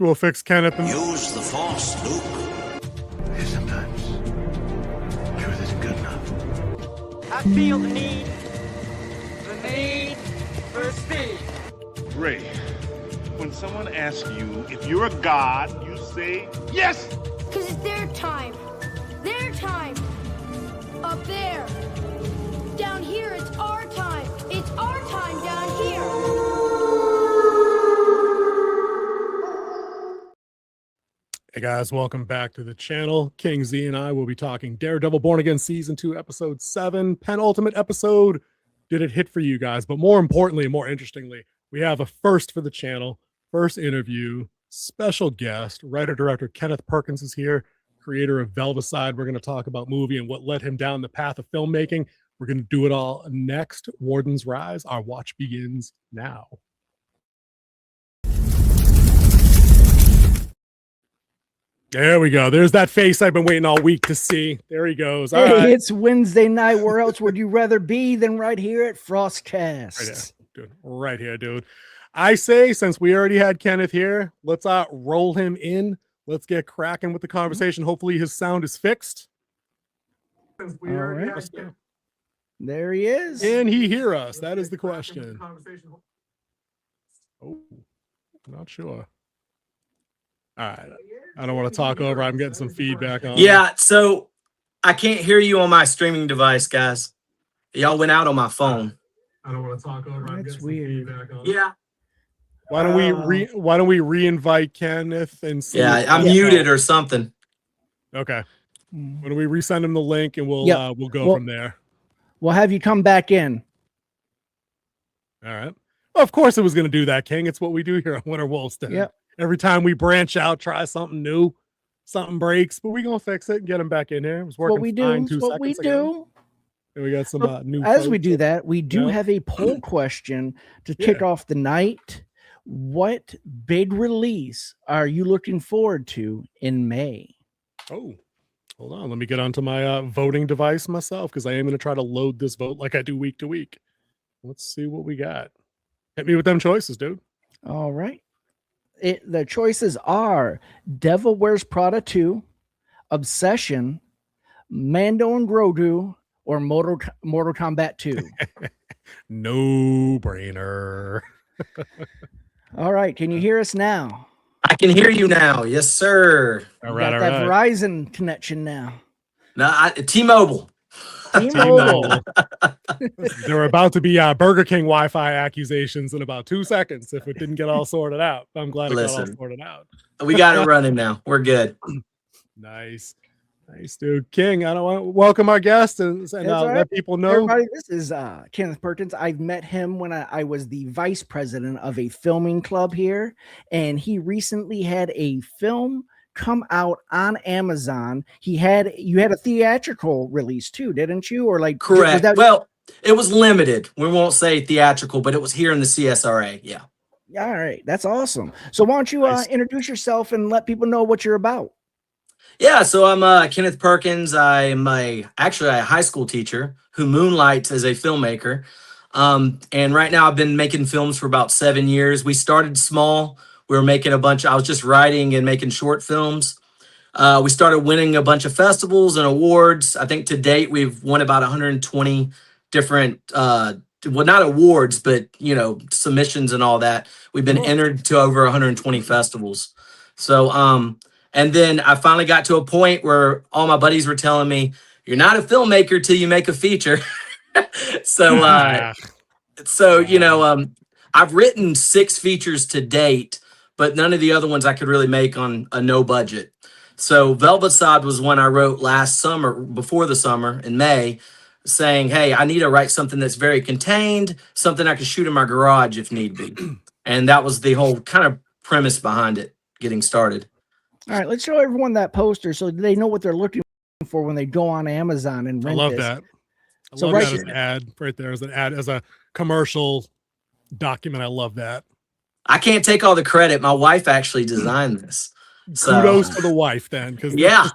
We'll fix Kenneth. Use the Force, Luke. Sometimes truth isn't good enough. I feel the need for speed. Ray, when someone asks you if you're a god, you say yes. Because it's their time. Their time. Up there. Down here, it's our time. It's our time down here. Hey guys, welcome back to the channel. King Z and I will be talking Daredevil Born Again Season 2, Episode 7, penultimate episode. Did it hit for you guys? But more importantly, more interestingly, we have a first for the channel, first interview, special guest, writer-director Kenneth Perkins is here, creator of Velvicide. We're going to talk about movie and what led him down the path of filmmaking. We're going to do it all next. Warden's Rise. Our watch begins now. There we go. There's that face I've been waiting all week to see. There he goes. All Hey, right. it's Wednesday night. Where else would you rather be than right here at FrostCast? Right here, dude. Right here, dude. I say, since we already had Kenneth here, let's roll him in. Let's get cracking with the conversation. Hopefully his sound is fixed. Since we already had Kenneth. There he is. Can he hear us? That is the question. Oh, not sure. All right. I don't want to talk over. I'm getting some feedback on. Yeah, so I can't hear you on my streaming device, guys. Y'all went out on my phone. I don't want to talk over. I'm That's getting weird. some feedback on. Yeah. Why don't we re-invite Kenneth and see? Yeah, I'm muted or something. Okay. Why don't we resend him the link and we'll go from there. We'll have you come back in. All right. Well, of course it was going to do that, King. It's what we do here on Winter Wolfston. Yep. Every time we branch out, try something new, something breaks, but we're going to fix it and get him back in here. It was working What we fine do. 2 What we seconds ago. do. And we got some new As we folks. do that, we do Yeah. have a poll question to kick off the night. What big release are you looking forward to in May? Oh, hold on. Let me get onto my voting device myself because I am going to try to load this vote like I do week to week. Let's see what we got. Hit me with them choices, dude. All right. The choices are Devil Wears Prada 2, Obsession, Mando and Grogu, or Mortal Kombat 2. No brainer. All right. Can you hear us now? I can hear you now. Yes, sir. All You right, got all that right. Verizon connection now. No, T-Mobile. T-Mobile. There were about to be Burger King Wi-Fi accusations in about 2 seconds if it didn't get all sorted out. I'm glad it got all Listen. sorted out. We got it running now. We're good. Nice, dude. King, I don't want to welcome our guest and all right. let people know. Everybody, this is Kenneth Perkins. I've met him when I was the vice president of a filming club here, and he recently had a film come out on Amazon. You had a theatrical release too, didn't you? Or like Correct. was that- Well, it was limited. We won't say theatrical, but it was here in the CSRA. Yeah. all right, that's awesome. So why don't you Nice. introduce yourself and let people know what you're about? Yeah, so I'm Kenneth Perkins. I'm actually a high school teacher who moonlights as a filmmaker. And right now I've been making films for about 7 years. We started small. We were making I was just writing and making short films. We started winning a bunch of festivals and awards. I think to date we've won about 120 different, well, not awards, but, submissions and all that. We've been entered to over 120 festivals. So, and then I finally got to a point where all my buddies were telling me, you're not a filmmaker till you make a feature. So, I've written 6 features to date, but none of the other ones I could really make on a no budget. So Velvocide was one I wrote last summer, before the summer in May, saying, hey, I need to write something that's very contained, something I can shoot in my garage if need be. And that was the whole kind of premise behind it, getting started. All right, let's show everyone that poster so they know what they're looking for when they go on Amazon and I rent love this. that. I So love right that as an ad right there, as an ad, as a commercial document. I love that. I can't take all the credit. My wife actually designed this. So, Kudos to the wife then, because Yeah.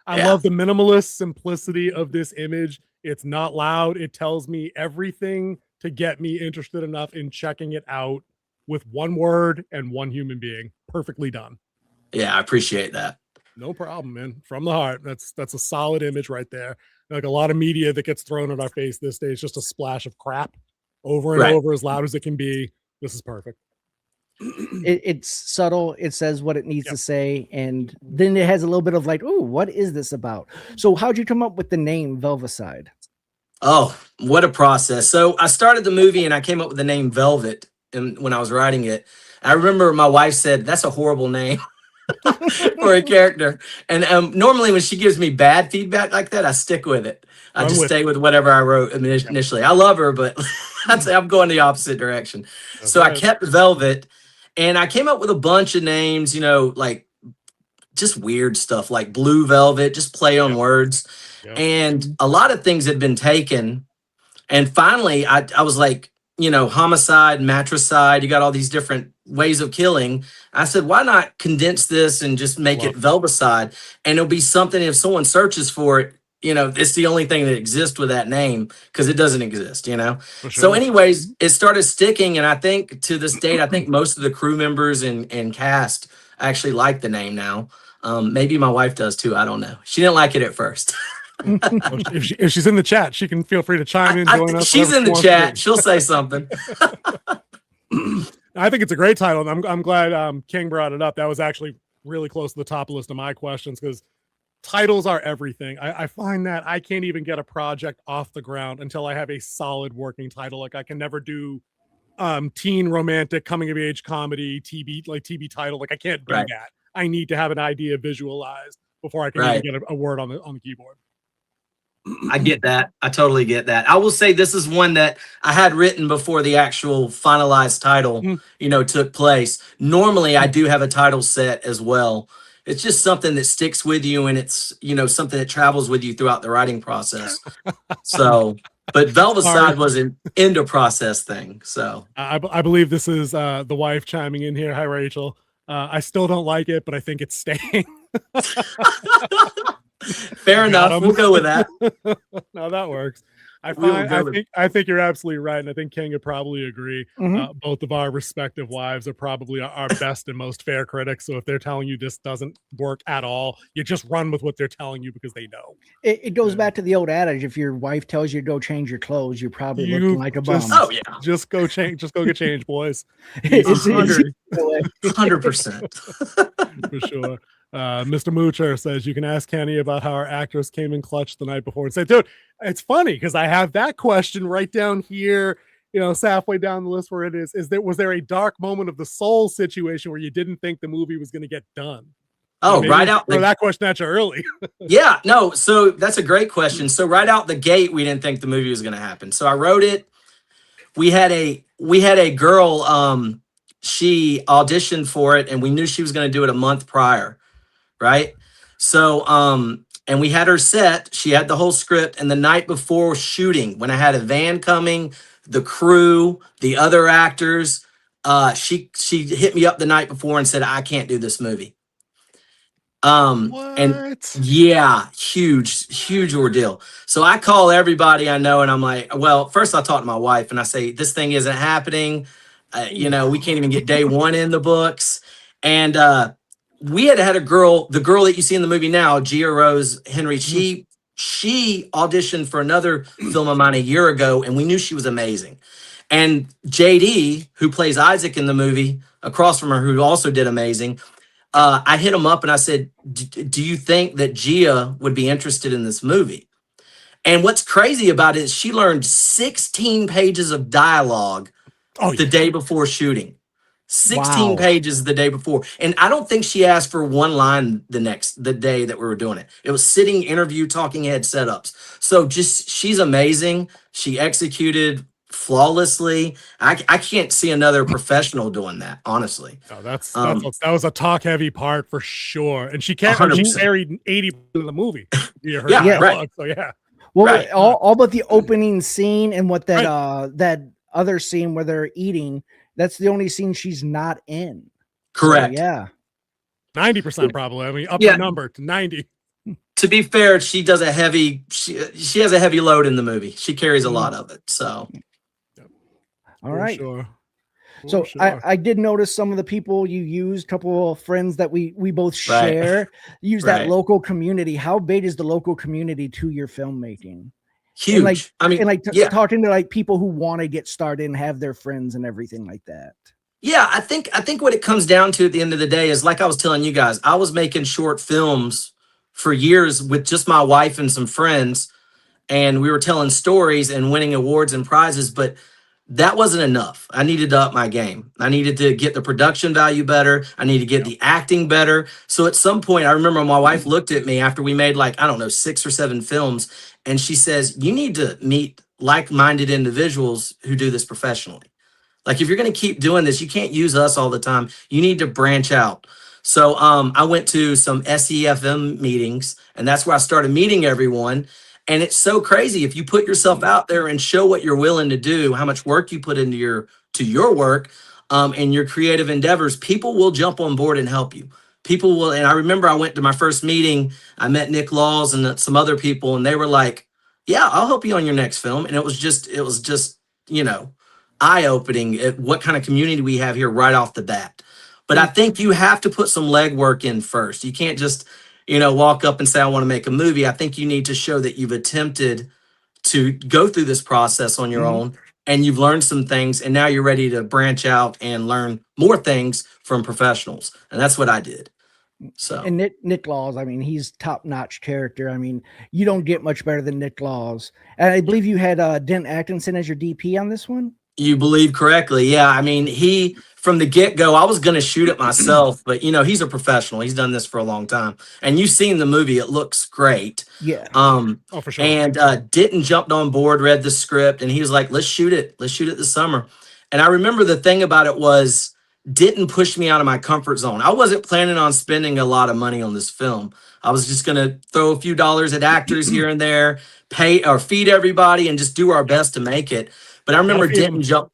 I love the minimalist simplicity of this image. It's not loud. It tells me everything to get me interested enough in checking it out. with one word and one human being. Perfectly done. Yeah, I appreciate that. No problem, man. From the heart. That's a solid image right there. Like a lot of media that gets thrown at our face this day is just a splash of crap over and over as loud as it can be. This is perfect. It's subtle. It says what it needs to say, and then it has a little bit of like, "Ooh, what is this about?" So, how'd you come up with the name Velvicide? Oh, what a process! So I started the movie, and I came up with the name Velvet, and when I was writing it, I remember my wife said, "That's a horrible name for a character." And normally, when she gives me bad feedback like that, I stick with it. I just stay with whatever I wrote initially. I love her, but I'm going the opposite direction. So I kept Velvet. And I came up with a bunch of names, you know, like just weird stuff like Blue Velvet, just play on words. And a lot of things had been taken. And finally, I was like, you know, homicide, matricide, you got all these different ways of killing. I said, why not condense this and just make it Velvicide? And it'll be something, if someone searches for it, you know, it's the only thing that exists with that name because it doesn't exist, you know? So anyways, it started sticking. And I think to this date, I think most of the crew members and cast actually like the name now. Maybe my wife does too. I don't know. She didn't like it at first. If she's in the chat, she can feel free to chime in. Join us, she's in the chat. She'll say something. I think it's a great title. And I'm glad King brought it up. That was actually really close to the top of the list of my questions because titles are everything. I find that I can't even get a project off the ground until I have a solid working title. Like I can never do teen romantic coming of age comedy TV title. Like I can't do that. I need to have an idea visualized before I can even get a word on the keyboard. I get that. I totally get that. I will say this is one that I had written before the actual finalized title, you know, took place. Normally I do have a title set as well. It's just something that sticks with you, and it's, you know, something that travels with you throughout the writing process. So, but Velvicide was an end of process thing. So I believe this is the wife chiming in here. Hi, Rachel. I still don't like it, but I think it's staying. Fair enough. We'll go with that. No, that works. I think you're absolutely right, and I think King would probably agree. Both of our respective wives are probably our best and most fair critics. So if they're telling you this doesn't work at all, you just run with what they're telling you because they know. It goes back to the old adage: if your wife tells you to go change your clothes, you're probably looking like a bum. Just go change. Just go get changed, boys. 100%. For sure. Mr. Moocher says you can ask Kenny about how our actors came in clutch the night before and say, dude, it's funny because I have that question right down here, you know, halfway down the list where it is. Was there a dark moment of the soul situation where you didn't think the movie was going to get done? Oh, right out that question at you early. Yeah, no. So that's a great question. So right out the gate, we didn't think the movie was going to happen. So I wrote it. We had a girl. She auditioned for it, and we knew she was going to do it a month prior. Right. So, and we had her set, she had the whole script, and the night before shooting, when I had a van coming, the crew, the other actors, she hit me up the night before and said, I can't do this movie. And yeah, huge ordeal. So I call everybody I know, and I'm like, well, first I talk to my wife and I say, this thing isn't happening. You know, we can't even get day one in the books. And, we had a girl, the girl that you see in the movie now, Gia Rose Henry, she auditioned for another film of mine a year ago, and we knew she was amazing. And JD, who plays Isaac in the movie, across from her, who also did amazing, I hit him up and I said, do you think that Gia would be interested in this movie? And what's crazy about it is she learned 16 pages of dialogue the day before shooting. 16 pages the day before. And I don't think she asked for one line the day that we were doing it. It was sitting, interview, talking head setups. So just, she's amazing. She executed flawlessly. I can't see another professional doing that, honestly. No, that was a talk heavy part for sure. And she carried 80% of the movie. Right. So yeah. Well, all but the opening scene and what that that other scene where they're eating, that's the only scene she's not in. Correct. So, yeah. 90% probably. I mean, the number to 90. To be fair, she does she has a heavy load in the movie. She carries a lot of it. So all right. Sure. So sure. I did notice some of the people you used, a couple of friends that we both share, use that Right. local community. How big is the local community to your filmmaking? Huge. And like, I mean, and like yeah. talking to like people who want to get started and have their friends and everything like that. Yeah, I think what it comes down to at the end of the day is, like I was telling you guys, I was making short films for years with just my wife and some friends, and we were telling stories and winning awards and prizes, but that wasn't enough. I needed to up my game. I needed to get the production value better. I needed to get the acting better. So at some point, I remember my wife looked at me after we made, like, I don't know, 6 or 7 films, and she says, you need to meet like-minded individuals who do this professionally. Like, if you're going to keep doing this, you can't use us all the time. You need to branch out. So I went to some SEFM meetings, and that's where I started meeting everyone. And it's so crazy. If you put yourself out there and show what you're willing to do, how much work you put into your work and your creative endeavors, people will jump on board and help you. People will. And I remember I went to my first meeting. I met Nick Laws and some other people, and they were like, yeah, I'll help you on your next film. And it was just, you know, eye-opening at what kind of community we have here right off the bat. But I think you have to put some legwork in first. You can't just, you know, walk up and say, I want to make a movie. I think you need to show that you've attempted to go through this process on your own, and you've learned some things, and now you're ready to branch out and learn more things from professionals. And that's what I did. So, and Nick Laws, I mean, he's top-notch character. I mean, you don't get much better than Nick Laws. And I believe you had Dent Atkinson as your DP on this one. you believe correctly. Yeah. I mean, he, from the get-go, I was going to shoot it myself, but, you know, he's a professional. He's done this for a long time. And you've seen the movie. It looks great. Yeah. Oh, for sure. And Denton jumped on board, read the script, and he was like, let's shoot it. Let's shoot it this summer. And I remember the thing about it was Denton pushed me out of my comfort zone. I wasn't planning on spending a lot of money on this film. I was just going to throw a few dollars at actors here and there, pay or feed everybody, and just do our best to make it. But I remember Denton jumped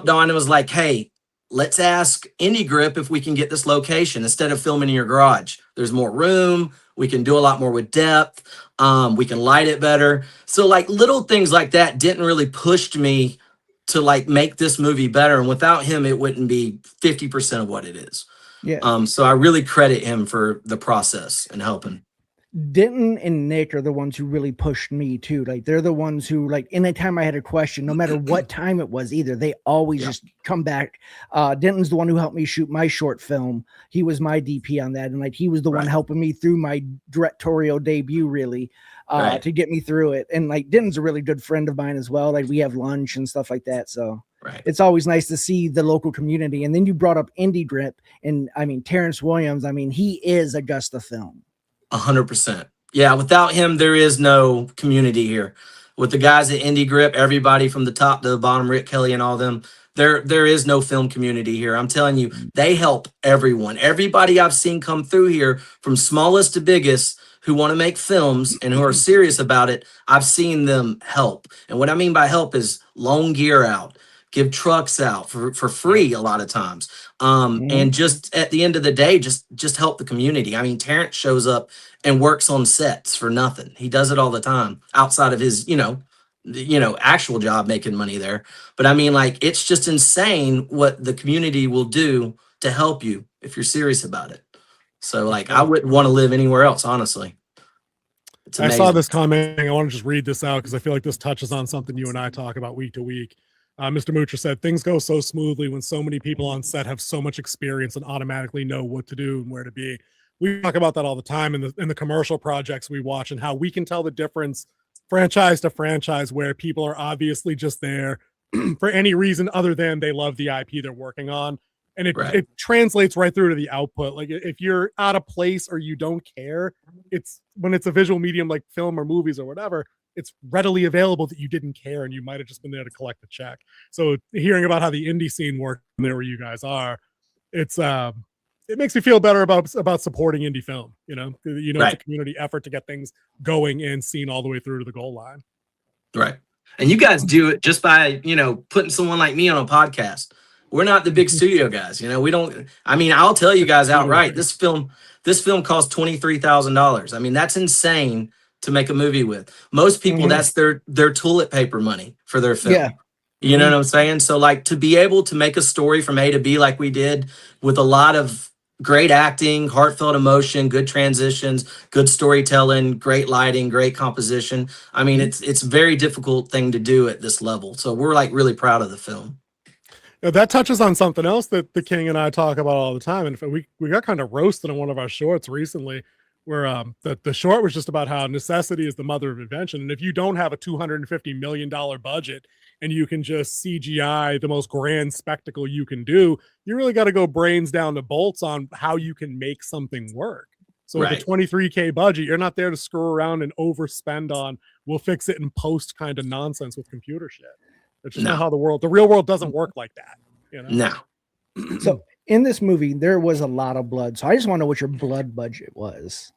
on and was like, hey, let's ask Indie Grip if we can get this location instead of filming in your garage. There's more room. We can do a lot more with depth. We can light it better. So like little things like that didn't really push me to like make this movie better. And without him, it wouldn't be 50% of what it is. Yeah. So I really credit him for the process and helping. Denton and Nick are the ones who really pushed me too. Like they're the ones who, like, anytime I had a question, no matter what time it was, either they always just come back. Denton's the one who helped me shoot my short film. He was my DP on that, and like he was the one helping me through my directorial debut, really, to get me through it. And like Denton's a really good friend of mine as well. Like we have lunch and stuff like that. So it's always nice to see the local community. And then you brought up Indie Grip, and I mean Terrence Williams. I mean, he is Augusta Film. 100%. Yeah, without him, there is no community here. With the guys at Indie Grip, everybody from the top to the bottom, Rick Kelly and all them, there is no film community here. I'm telling you, they help everyone. Everybody I've seen come through here, from smallest to biggest, who want to make films and who are serious about it, I've seen them help. And what I mean by help is loan gear out, give trucks out for free a lot of times. And just at the end of the day, just help the community. I mean, Terrence shows up and works on sets for nothing. He does it all the time outside of his, actual job making money there. But I mean, like, it's just insane what the community will do to help you if you're serious about it. So like, I wouldn't want to live anywhere else, honestly. It's amazing. I saw this comment. I want to just read this out because I feel like this touches on something you and I talk about week to week. Mr. Moocher said, things go so smoothly when so many people on set have so much experience and automatically know what to do and where to be. We talk about that all the time in the commercial projects we watch, and how we can tell the difference franchise to franchise where people are obviously just there for any reason other than they love the IP they're working on. And it translates right through to the output. Like if you're out of place or you don't care, it's when it's a visual medium like film or movies or whatever, it's readily available that you didn't care and you might have just been there to collect a check. So hearing about how the indie scene works there where you guys are, it makes me feel better about supporting indie film. It's a community effort to get things going and seen all the way through to the goal line. Right. And you guys do it just by, putting someone like me on a podcast. We're not the big studio guys. We don't, I'll tell you guys outright, this film cost $23,000. I mean, that's insane to make a movie with. Most people, that's their toilet paper money for their film. You know what I'm saying? So like to be able to make a story from A to B like we did with a lot of great acting, heartfelt emotion, good transitions, good storytelling, great lighting, great composition. I mean, it's a very difficult thing to do at this level. So we're like really proud of the film. Now, that touches on something else that the King and I talk about all the time. And in fact, we got kind of roasted in one of our shorts recently where the short was just about how necessity is the mother of invention. And if you don't have a $250 million budget and you can just CGI the most grand spectacle you can do, you really got to go brains down to bolts on how you can make something work. So with a $23K budget, you're not there to screw around and overspend on, we'll fix it in post kind of nonsense with computer shit. It's just not how the real world doesn't work like that. You know? No. So in this movie, there was a lot of blood. So I just want to know what your blood budget was.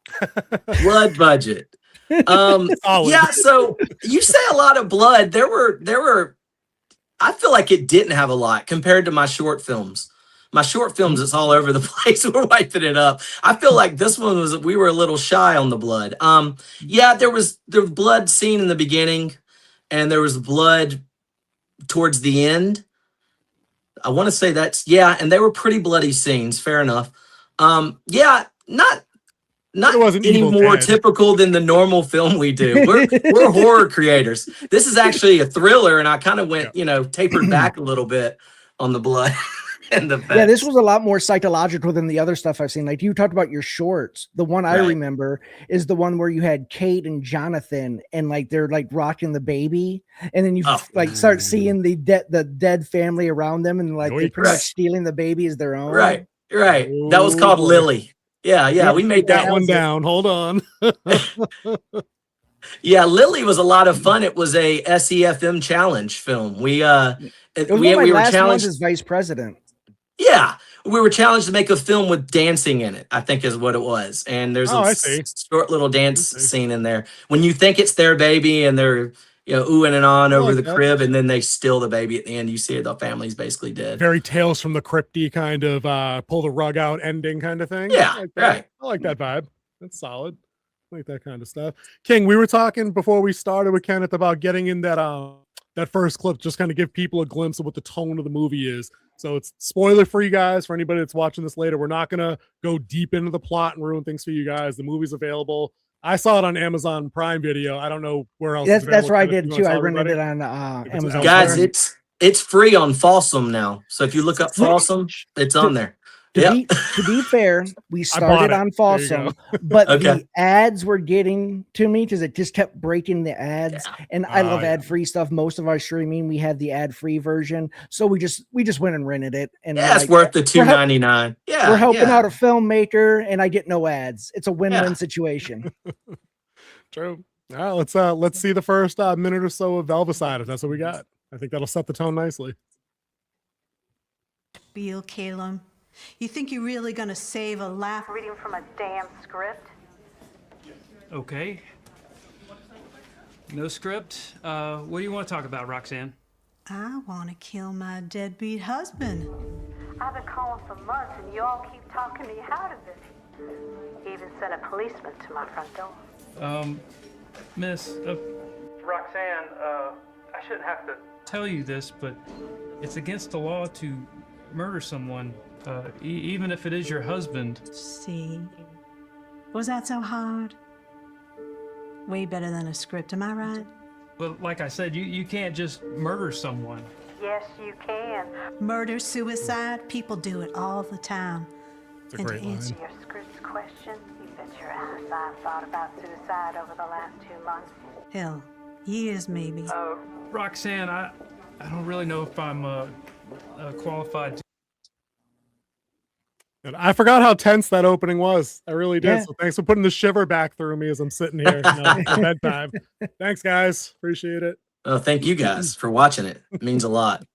Blood budget. Yeah, so you say a lot of blood. There were I feel like it didn't have a lot compared to my short films. My short films, it's all over the place. We're wiping it up. I feel like this one we were a little shy on the blood. Yeah, there was blood scene in the beginning, and there was blood towards the end. I want to say and they were pretty bloody scenes. Fair enough. Yeah, not any more typical than the normal film we do. We're horror creators. This is actually a thriller, and I kind of went, tapered back a little bit on the blood and the facts. Yeah, this was a lot more psychological than the other stuff I've seen. Like you talked about your shorts. The one I remember is the one where you had Kate and Jonathan, and like they're like rocking the baby, and then you start seeing the dead family around them, and like they're pretty much stealing the baby as their own. Right. That was called Lily. Yeah, we made that one down. Hold on. Yeah, Lily was a lot of fun. It was a SEFM challenge film. We were challenged as vice president. Yeah, we were challenged to make a film with dancing in it, I think is what it was. And there's a short little dance scene in there. When you think it's their baby and they're oohing and on over the crib, and then they steal the baby at the end. You see the family's basically dead. Very Tales from the Crypty kind of pull the rug out ending kind of thing. Yeah, I like that vibe. That's solid. I like that kind of stuff. King, we were talking before we started with Kenneth about getting in that first clip, just kind of give people a glimpse of what the tone of the movie is. So it's spoiler for you guys, for anybody that's watching this later. We're not going to go deep into the plot and ruin things for you guys. The movie's available. I saw it on Amazon Prime Video. I don't know where else. That's where I did too. I rented it on Amazon. Guys, it's free on Fawsome now. So if you look up Fawsome, it's on there. To be fair, we started on Fawsome, but the ads were getting to me because it just kept breaking the ads. Yeah. And I love ad-free stuff. Most of our streaming, we had the ad-free version, so we just went and rented it. And it's worth the $2.99. Yeah, we're helping out a filmmaker, and I get no ads. It's a win-win situation. True. All right, let's see the first minute or so of Velvicide, if that's what we got. I think that'll set the tone nicely. Beal Calum. You think you're really gonna save a laugh reading from a damn script? Okay. No script. What do you want to talk about, Roxanne? I want to kill my deadbeat husband. I've been calling for months, and you all keep talking me out of it. Even sent a policeman to my front door. Miss... Roxanne, I shouldn't have to tell you this, but it's against the law to murder someone. Even if it is your husband. See? Was that so hard? Way better than a script, am I right? Well, like I said, you can't just murder someone. Yes, you can. Murder, suicide, people do it all the time. And to answer your script's question, you bet your ass I've thought about suicide over the last 2 months. Hell, years maybe. Roxanne, I don't really know if I'm qualified to... And I forgot how tense that opening was. I really did. Yeah. So thanks for putting the shiver back through me as I'm sitting here. Bedtime. Thanks, guys. Appreciate it. Oh, thank you guys for watching it. It means a lot.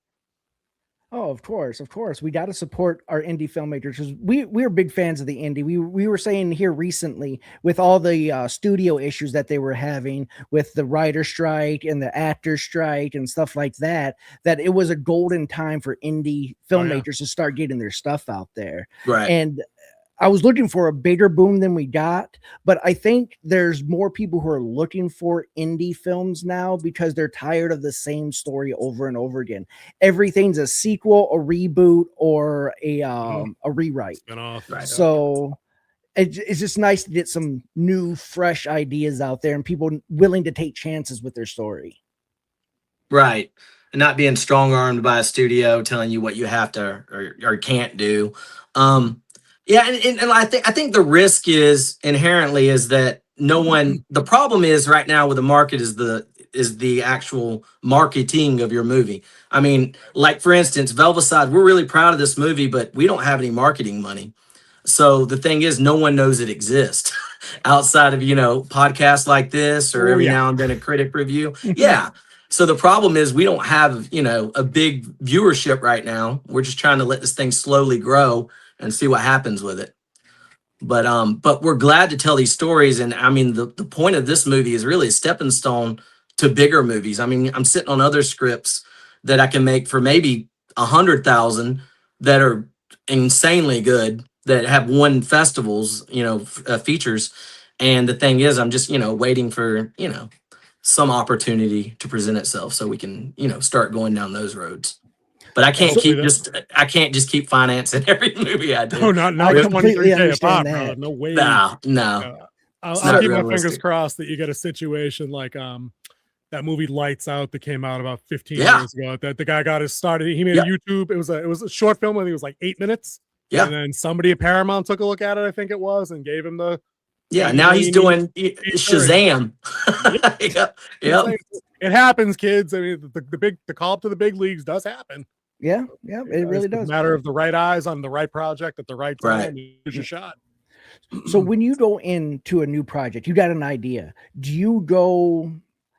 Oh, of course. We got to support our indie filmmakers because we're big fans of the indie. We were saying here recently with all the studio issues that they were having with the writer strike and the actor strike and stuff like that, that it was a golden time for indie filmmakers to start getting their stuff out there. Right. And I was looking for a bigger boom than we got, but I think there's more people who are looking for indie films now because they're tired of the same story over and over again. Everything's a sequel, a reboot, or a rewrite. Right. So it's just nice to get some new, fresh ideas out there and people willing to take chances with their story. Right. And not being strong armed by a studio telling you what you have to or can't do. Yeah, and I think the risk is inherently is that no one. The problem is right now with the market is the actual marketing of your movie. I mean, like for instance, Velvicide, we're really proud of this movie, but we don't have any marketing money. So the thing is, no one knows it exists outside of podcasts like this or every now and then a critic review. Yeah. So the problem is we don't have a big viewership right now. We're just trying to let this thing slowly grow and see what happens with it. But we're glad to tell these stories. And I mean, the point of this movie is really a stepping stone to bigger movies. I mean, I'm sitting on other scripts that I can make for maybe 100,000 that are insanely good, that have won festivals, features. And the thing is, I'm just, waiting for, some opportunity to present itself so we can, start going down those roads. But I can't just keep financing every movie I do. No, not I completely understand that. Bro. No way. No. I'll keep my fingers crossed that you get a situation like that movie Lights Out that came out about 15 years ago. That the guy got his start. He made a YouTube. It was a short film. I think it was like 8 minutes. Yeah. And then somebody at Paramount took a look at it, I think it was, and gave him the. Yeah. Now he's doing Shazam. Yep. It happens, kids. I mean, the call up to the big leagues does happen. Yeah, it really does. It's a matter of the right eyes on the right project at the right time. Here's your shot. So when you go into a new project, you got an idea. Do you go,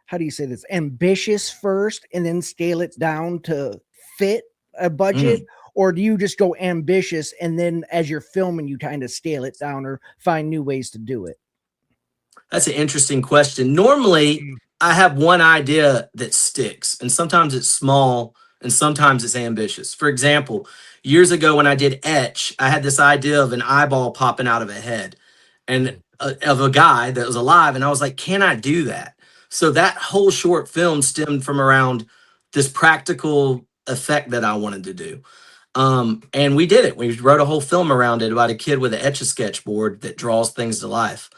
how do you say this, ambitious first and then scale it down to fit a budget? Or do you just go ambitious and then as you're filming, you kind of scale it down or find new ways to do it? That's an interesting question. Normally, I have one idea that sticks, and sometimes it's small and sometimes it's ambitious. For example, years ago when I did Etch, I had this idea of an eyeball popping out of a head and of a guy that was alive. And I was like, can I do that? So that whole short film stemmed from around this practical effect that I wanted to do. And we did it. We wrote a whole film around it about a kid with an Etch-a-Sketch board that draws things to life.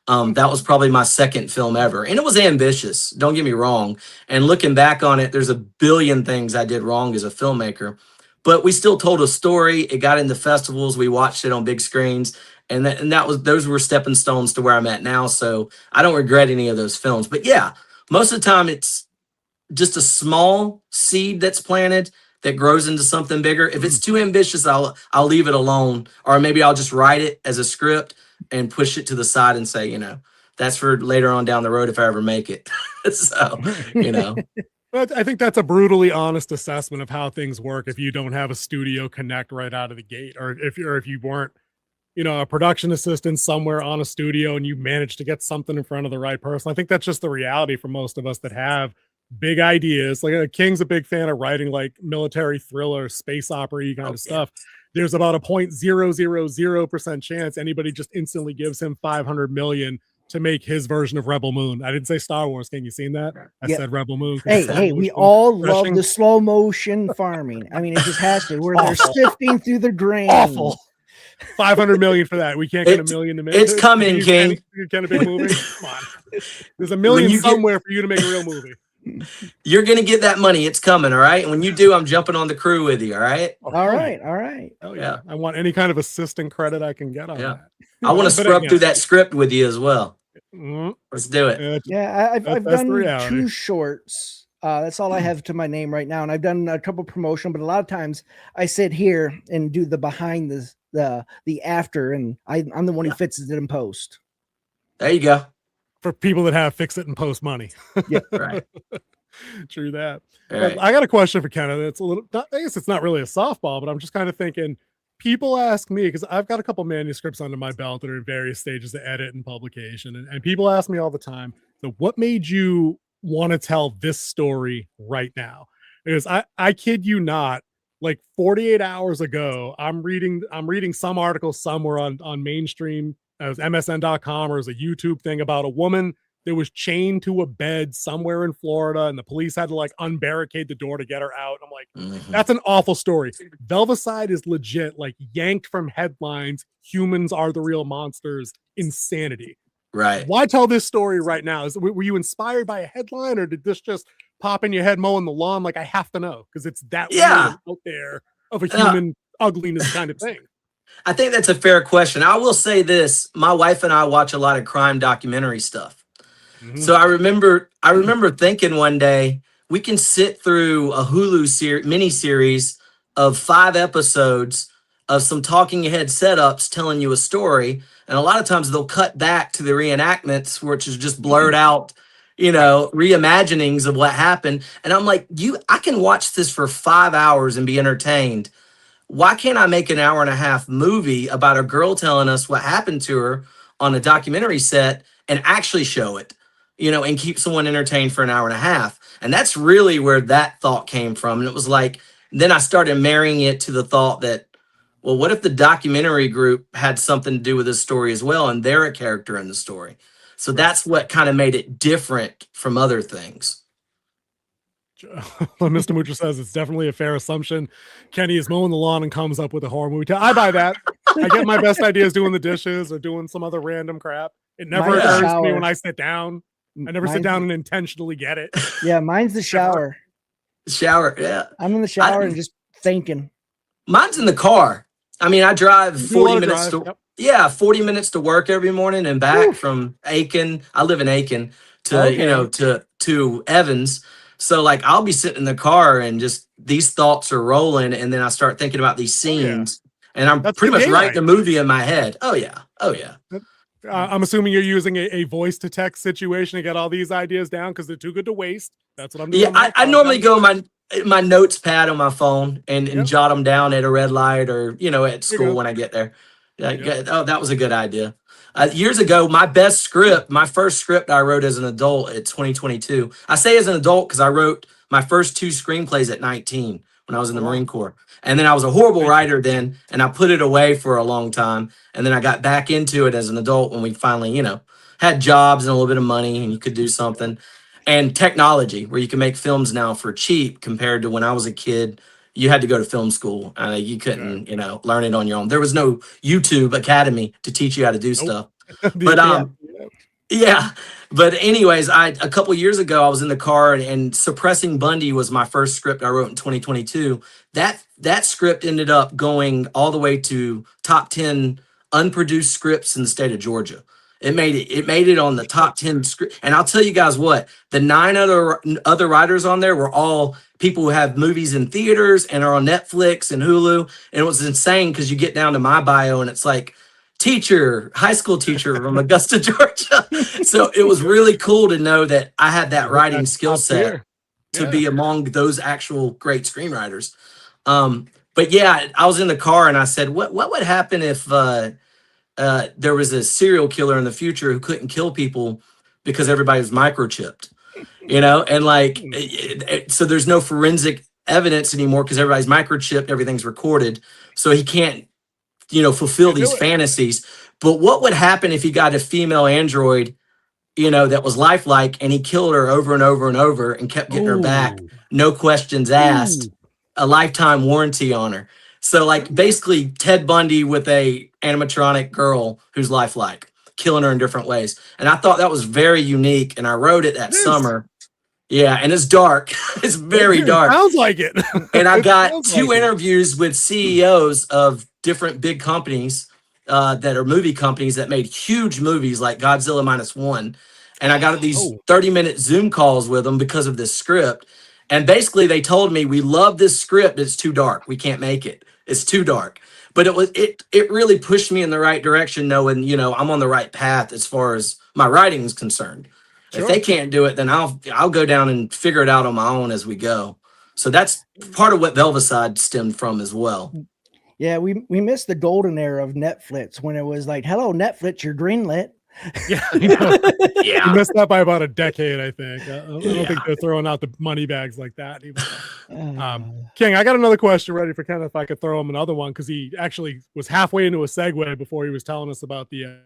That was probably my second film ever. And it was ambitious. Don't get me wrong. And looking back on it, there's a billion things I did wrong as a filmmaker. But we still told a story. It got into festivals. We watched it on big screens. And those were stepping stones to where I'm at now. So I don't regret any of those films. But yeah, most of the time it's just a small seed that's planted that grows into something bigger. If it's too ambitious, I'll leave it alone. Or maybe I'll just write it as a script and push it to the side and say, that's for later on down the road if I ever make it. So, But I think that's a brutally honest assessment of how things work if you don't have a studio connect right out of the gate, or if you weren't, a production assistant somewhere on a studio and you managed to get something in front of the right person. I think that's just the reality for most of us that have big ideas. Like King's a big fan of writing like military thriller, space opera kind of stuff. There's about a 0.000% chance anybody just instantly gives him 500 million to make his version of Rebel Moon. I didn't say Star Wars. Can you seen that? I said Rebel Moon. Hey, we all love the slow motion farming. I mean, it just has to. Where they're sifting through the grain. Awful. 500 million for that. We can't get a million to make it. It's coming, King. Kind of big movie. Come on. There's a million somewhere for you to make a real movie. You're gonna get that money. It's coming, all right. And when you do, I'm jumping on the crew with you, all right. All right. Oh yeah. I want any kind of assistant credit I can get on that. I want to scrub through that script with you as well. Let's do it. I've done 2 shorts. That's all I have to my name right now, and I've done a couple promotional. But a lot of times I sit here and do the behind the after, and I'm the one who fixes it in post. There you go. For people that have fix it and post money. Yeah, right. True that. Right. I got a question for Kenneth. It's a little, I guess it's not really a softball, but I'm just kind of thinking, people ask me, because I've got a couple manuscripts under my belt that are in various stages of edit and publication. And people ask me all the time, so what made you want to tell this story right now? Because I kid you not, like 48 hours ago, I'm reading some article somewhere on mainstream as MSN.com or as a YouTube thing about a woman that was chained to a bed somewhere in Florida, and the police had to like unbarricade the door to get her out. I'm like, that's an awful story. Velvicide is legit, like yanked from headlines. Humans are the real monsters. Insanity. Right. Why tell this story right now? Were you inspired by a headline, or did this just pop in your head mowing the lawn? Like, I have to know because it's that weird out there of a human ugliness kind of thing. I think that's a fair question. I will say this: my wife and I watch a lot of crime documentary stuff. So I remember thinking one day we can sit through a Hulu mini series of 5 episodes of some talking head setups telling you a story, and a lot of times they'll cut back to the reenactments, which is just blurred out, reimaginings of what happened. And I'm like, I can watch this for 5 hours and be entertained. Why can't I make an hour and a half movie about a girl telling us what happened to her on a documentary set and actually show it? And keep someone entertained for an hour and a half. And that's really where that thought came from. And it was like, then I started marrying it to the thought that, well, what if the documentary group had something to do with this story as well, and they're a character in the story? So that's what kind of made it different from other things. Mr. Moocher says it's definitely a fair assumption. Kenny is mowing the lawn and comes up with a horror movie. I buy that. I get my best ideas doing the dishes or doing some other random crap. It never occurs to me when I sit down. I never sit down and intentionally get it. Yeah, mine's the shower. Shower, yeah. I'm in the shower and just thinking. Mine's in the car. I mean, I drive 40 minutes to 40 minutes to work every morning and back from Aiken. I live in Aiken to to Evans. So like I'll be sitting in the car and just these thoughts are rolling, and then I start thinking about these scenes, and I'm pretty much writing the movie in my head. Oh yeah. I'm assuming you're using a voice to text situation to get all these ideas down because they're too good to waste. That's what I'm doing. Yeah, I normally go my notes pad on my phone and jot them down at a red light or at school when I get there. Oh, that was a good idea. Years ago, my first script I wrote as an adult at 2022. I say as an adult because I wrote my first 2 screenplays at 19 when I was in the Marine Corps. And then I was a horrible writer then, and I put it away for a long time. And then I got back into it as an adult when we finally, had jobs and a little bit of money and you could do something. And technology, where you can make films now for cheap compared to when I was a kid. You had to go to film school. You couldn't, learn it on your own. There was no YouTube Academy to teach you how to do stuff. But yeah. But anyways, a couple years ago, I was in the car and Suppressing Bundy was my first script I wrote in 2022. That script ended up going all the way to top 10 unproduced scripts in the state of Georgia. It made it on the top 10 script. And I'll tell you guys what, the 9 other writers on there were all people who have movies in theaters and are on Netflix and Hulu. And it was insane because you get down to my bio and it's like, teacher, high school teacher from Augusta, Georgia. So it was really cool to know that I had that writing skill set to be among those actual great screenwriters. But yeah, I was in the car and I said, what would happen if there was a serial killer in the future who couldn't kill people because everybody was microchipped, and like, so there's no forensic evidence anymore because everybody's microchipped, everything's recorded. So he can't, fulfill these fantasies. But what would happen if he got a female android, that was lifelike and he killed her over and over and over and kept getting her back? No questions asked. A lifetime warranty on her. So like basically Ted Bundy with a animatronic girl who's lifelike, killing her in different ways. And I thought that was very unique. And I wrote it that summer. Yeah, and it's dark. It's very dark. Sounds like it. And I got 2 interviews with CEOs of different big companies that are movie companies that made huge movies like Godzilla -1. And I got these 30-minute Zoom calls with them because of this script. And basically they told me, we love this script. It's too dark. We can't make it. It's too dark. But it really pushed me in the right direction, knowing, I'm on the right path as far as my writing is concerned. If they can't do it, then I'll go down and figure it out on my own as we go. So that's part of what Velvicide stemmed from as well. Yeah, we missed the golden era of Netflix when it was like, hello, Netflix, you're greenlit. Yeah, you know, Yeah. you missed that by about a decade, I think. I don't think they're throwing out the money bags like that anymore. King, I got another question ready for Kenneth. If I could throw him another one, because he actually was halfway into a segue before he was telling us about the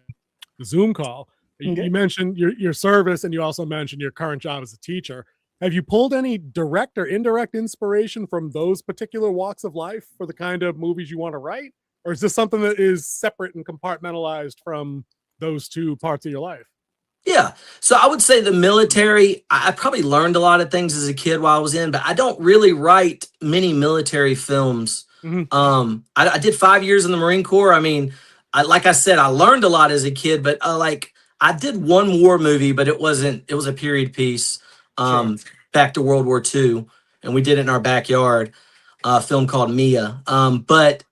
Zoom call. Okay. You mentioned your service, and you also mentioned your current job as a teacher. Have you pulled any direct or indirect inspiration from those particular walks of life for the kind of movies you want to write? Or is this something that is separate and compartmentalized from those two parts of your life? Yeah. So I would say the military, I probably learned a lot of things as a kid while I was in, but I don't really write many military films. I did 5 years in the Marine Corps. I mean, like I said, I learned a lot as a kid, but like I did one war movie, but it was a period piece back to World War II. And we did it in our backyard, a film called Mia. But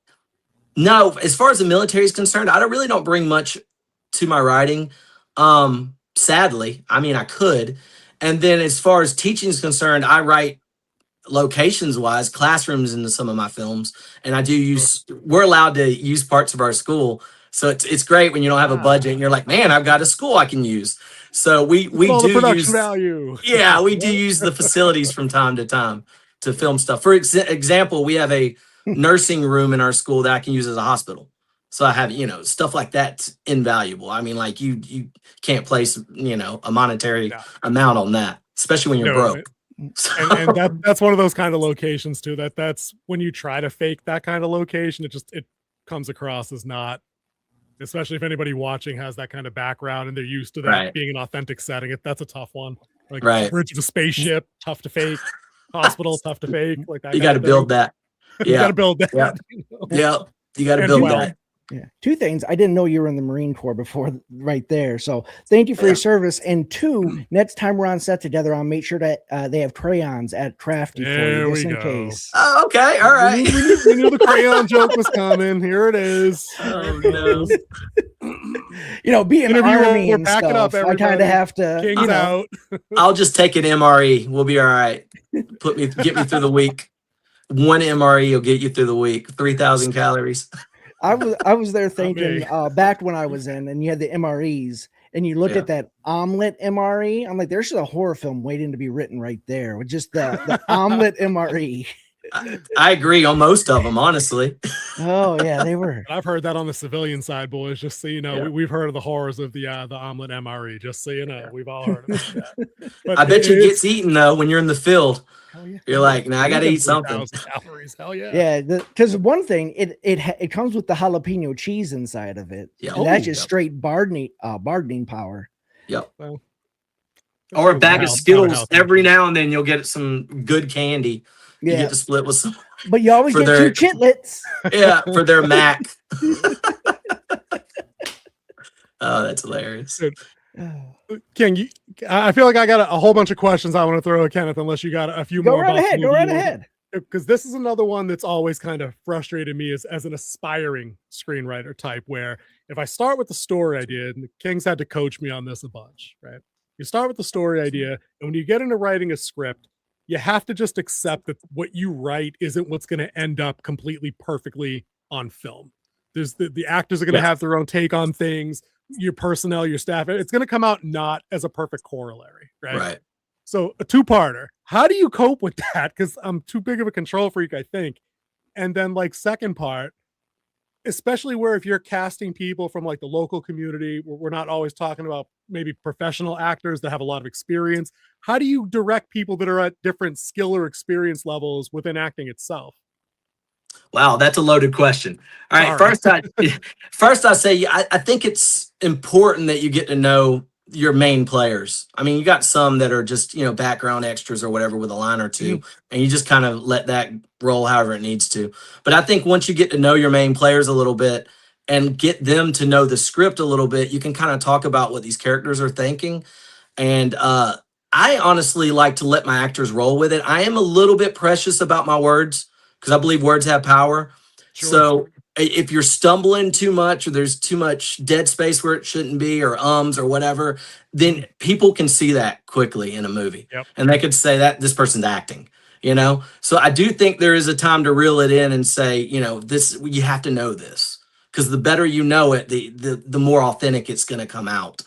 no, as far as the military is concerned, I really don't bring much to my writing. Sadly, I mean, I could. And then as far as teaching is concerned, I write locations wise, classrooms into some of my films. And I do we're allowed to use parts of our school. So it's great when you don't have a budget and you're like, man, I've got a school I can use. So we do use value. Yeah, we do use the facilities from time to time to film stuff. For example, we have a nursing room in our school that I can use as a hospital. So I have, stuff like that's invaluable. I mean, like you can't place, a monetary amount on that, especially when you're broke. And that's one of those kind of locations too, that's when you try to fake that kind of location, it comes across as not, especially if anybody watching has that kind of background and they're used to that being an authentic setting. That's a tough one. Like bridge of a spaceship, tough to fake. Hospital, tough to fake. Like that. You got to build that. Yeah. You got to build that. Yeah. Yeah. You got to build that. Yeah. Two things. I didn't know you were in the Marine Corps before right there. So thank you for your service. And two, next time we're on set together, I'll make sure that they have crayons at Crafty for you just in case. Oh, okay. All right. We knew the crayon joke was coming. Here it is. Oh, no. Being an army we're and backing stuff, up, I kind of have to. King's out. I'll just take an MRE. We'll be all right. Get me through the week. One MRE will get you through the week. 3,000 calories. I was there thinking back when I was in, and you had the MREs, and you look at that omelet MRE. I'm like, there's a horror film waiting to be written right there with just the omelet MRE. I agree on most of them, honestly. Oh yeah, they were. I've heard that on the civilian side, boys. Just so you know, we've heard of the horrors of the omelet MRE. Just so you know, we've all heard of that. But I bet you it gets eaten though when you're in the field. Yeah. You're like, I got to eat something. Calories. Hell yeah. Yeah, because one thing, it comes with the jalapeno cheese inside of it. Yeah. And that's just straight bargaining power. Yep. Well, or a bag of Skittles. Every now and then you'll get some good candy. You get to split with some. But you always get two chitlets. Yeah, for their Mac. Oh, that's hilarious. King, I feel like I got a whole bunch of questions I want to throw at Kenneth, unless you got a few more. Go right ahead. Because this is another one that's always kind of frustrated me as an aspiring screenwriter type, where if I start with the story idea, and the King's had to coach me on this a bunch, right? You start with the story idea, and when you get into writing a script, you have to just accept that what you write isn't what's going to end up completely perfectly on film. There's the actors are going to have their own take on things. Your personnel, your staff, it's going to come out not as a perfect corollary, right? So a two-parter. How do you cope with that? Because I'm too big of a control freak, I think. And then second part, especially where if you're casting people from the local community, we're not always talking about maybe professional actors that have a lot of experience. How do you direct people that are at different skill or experience levels within acting itself? Wow, that's a loaded question. All right, first I say I think it's important that you get to know your main players. I mean, you got some that are just background extras or whatever with a line or two, and you just kind of let that roll however it needs to. But I think once you get to know your main players a little bit and get them to know the script a little bit, you can kind of talk about what these characters are thinking. And I honestly like to let my actors roll with it. I am a little bit precious about my words, because I believe words have power. Sure. So if you're stumbling too much or there's too much dead space where it shouldn't be or or whatever, then people can see that quickly in a movie. And they could say that this person's acting, So I do think there is a time to reel it in and say, this, you have to know this, because the better you know it, the more authentic it's going to come out.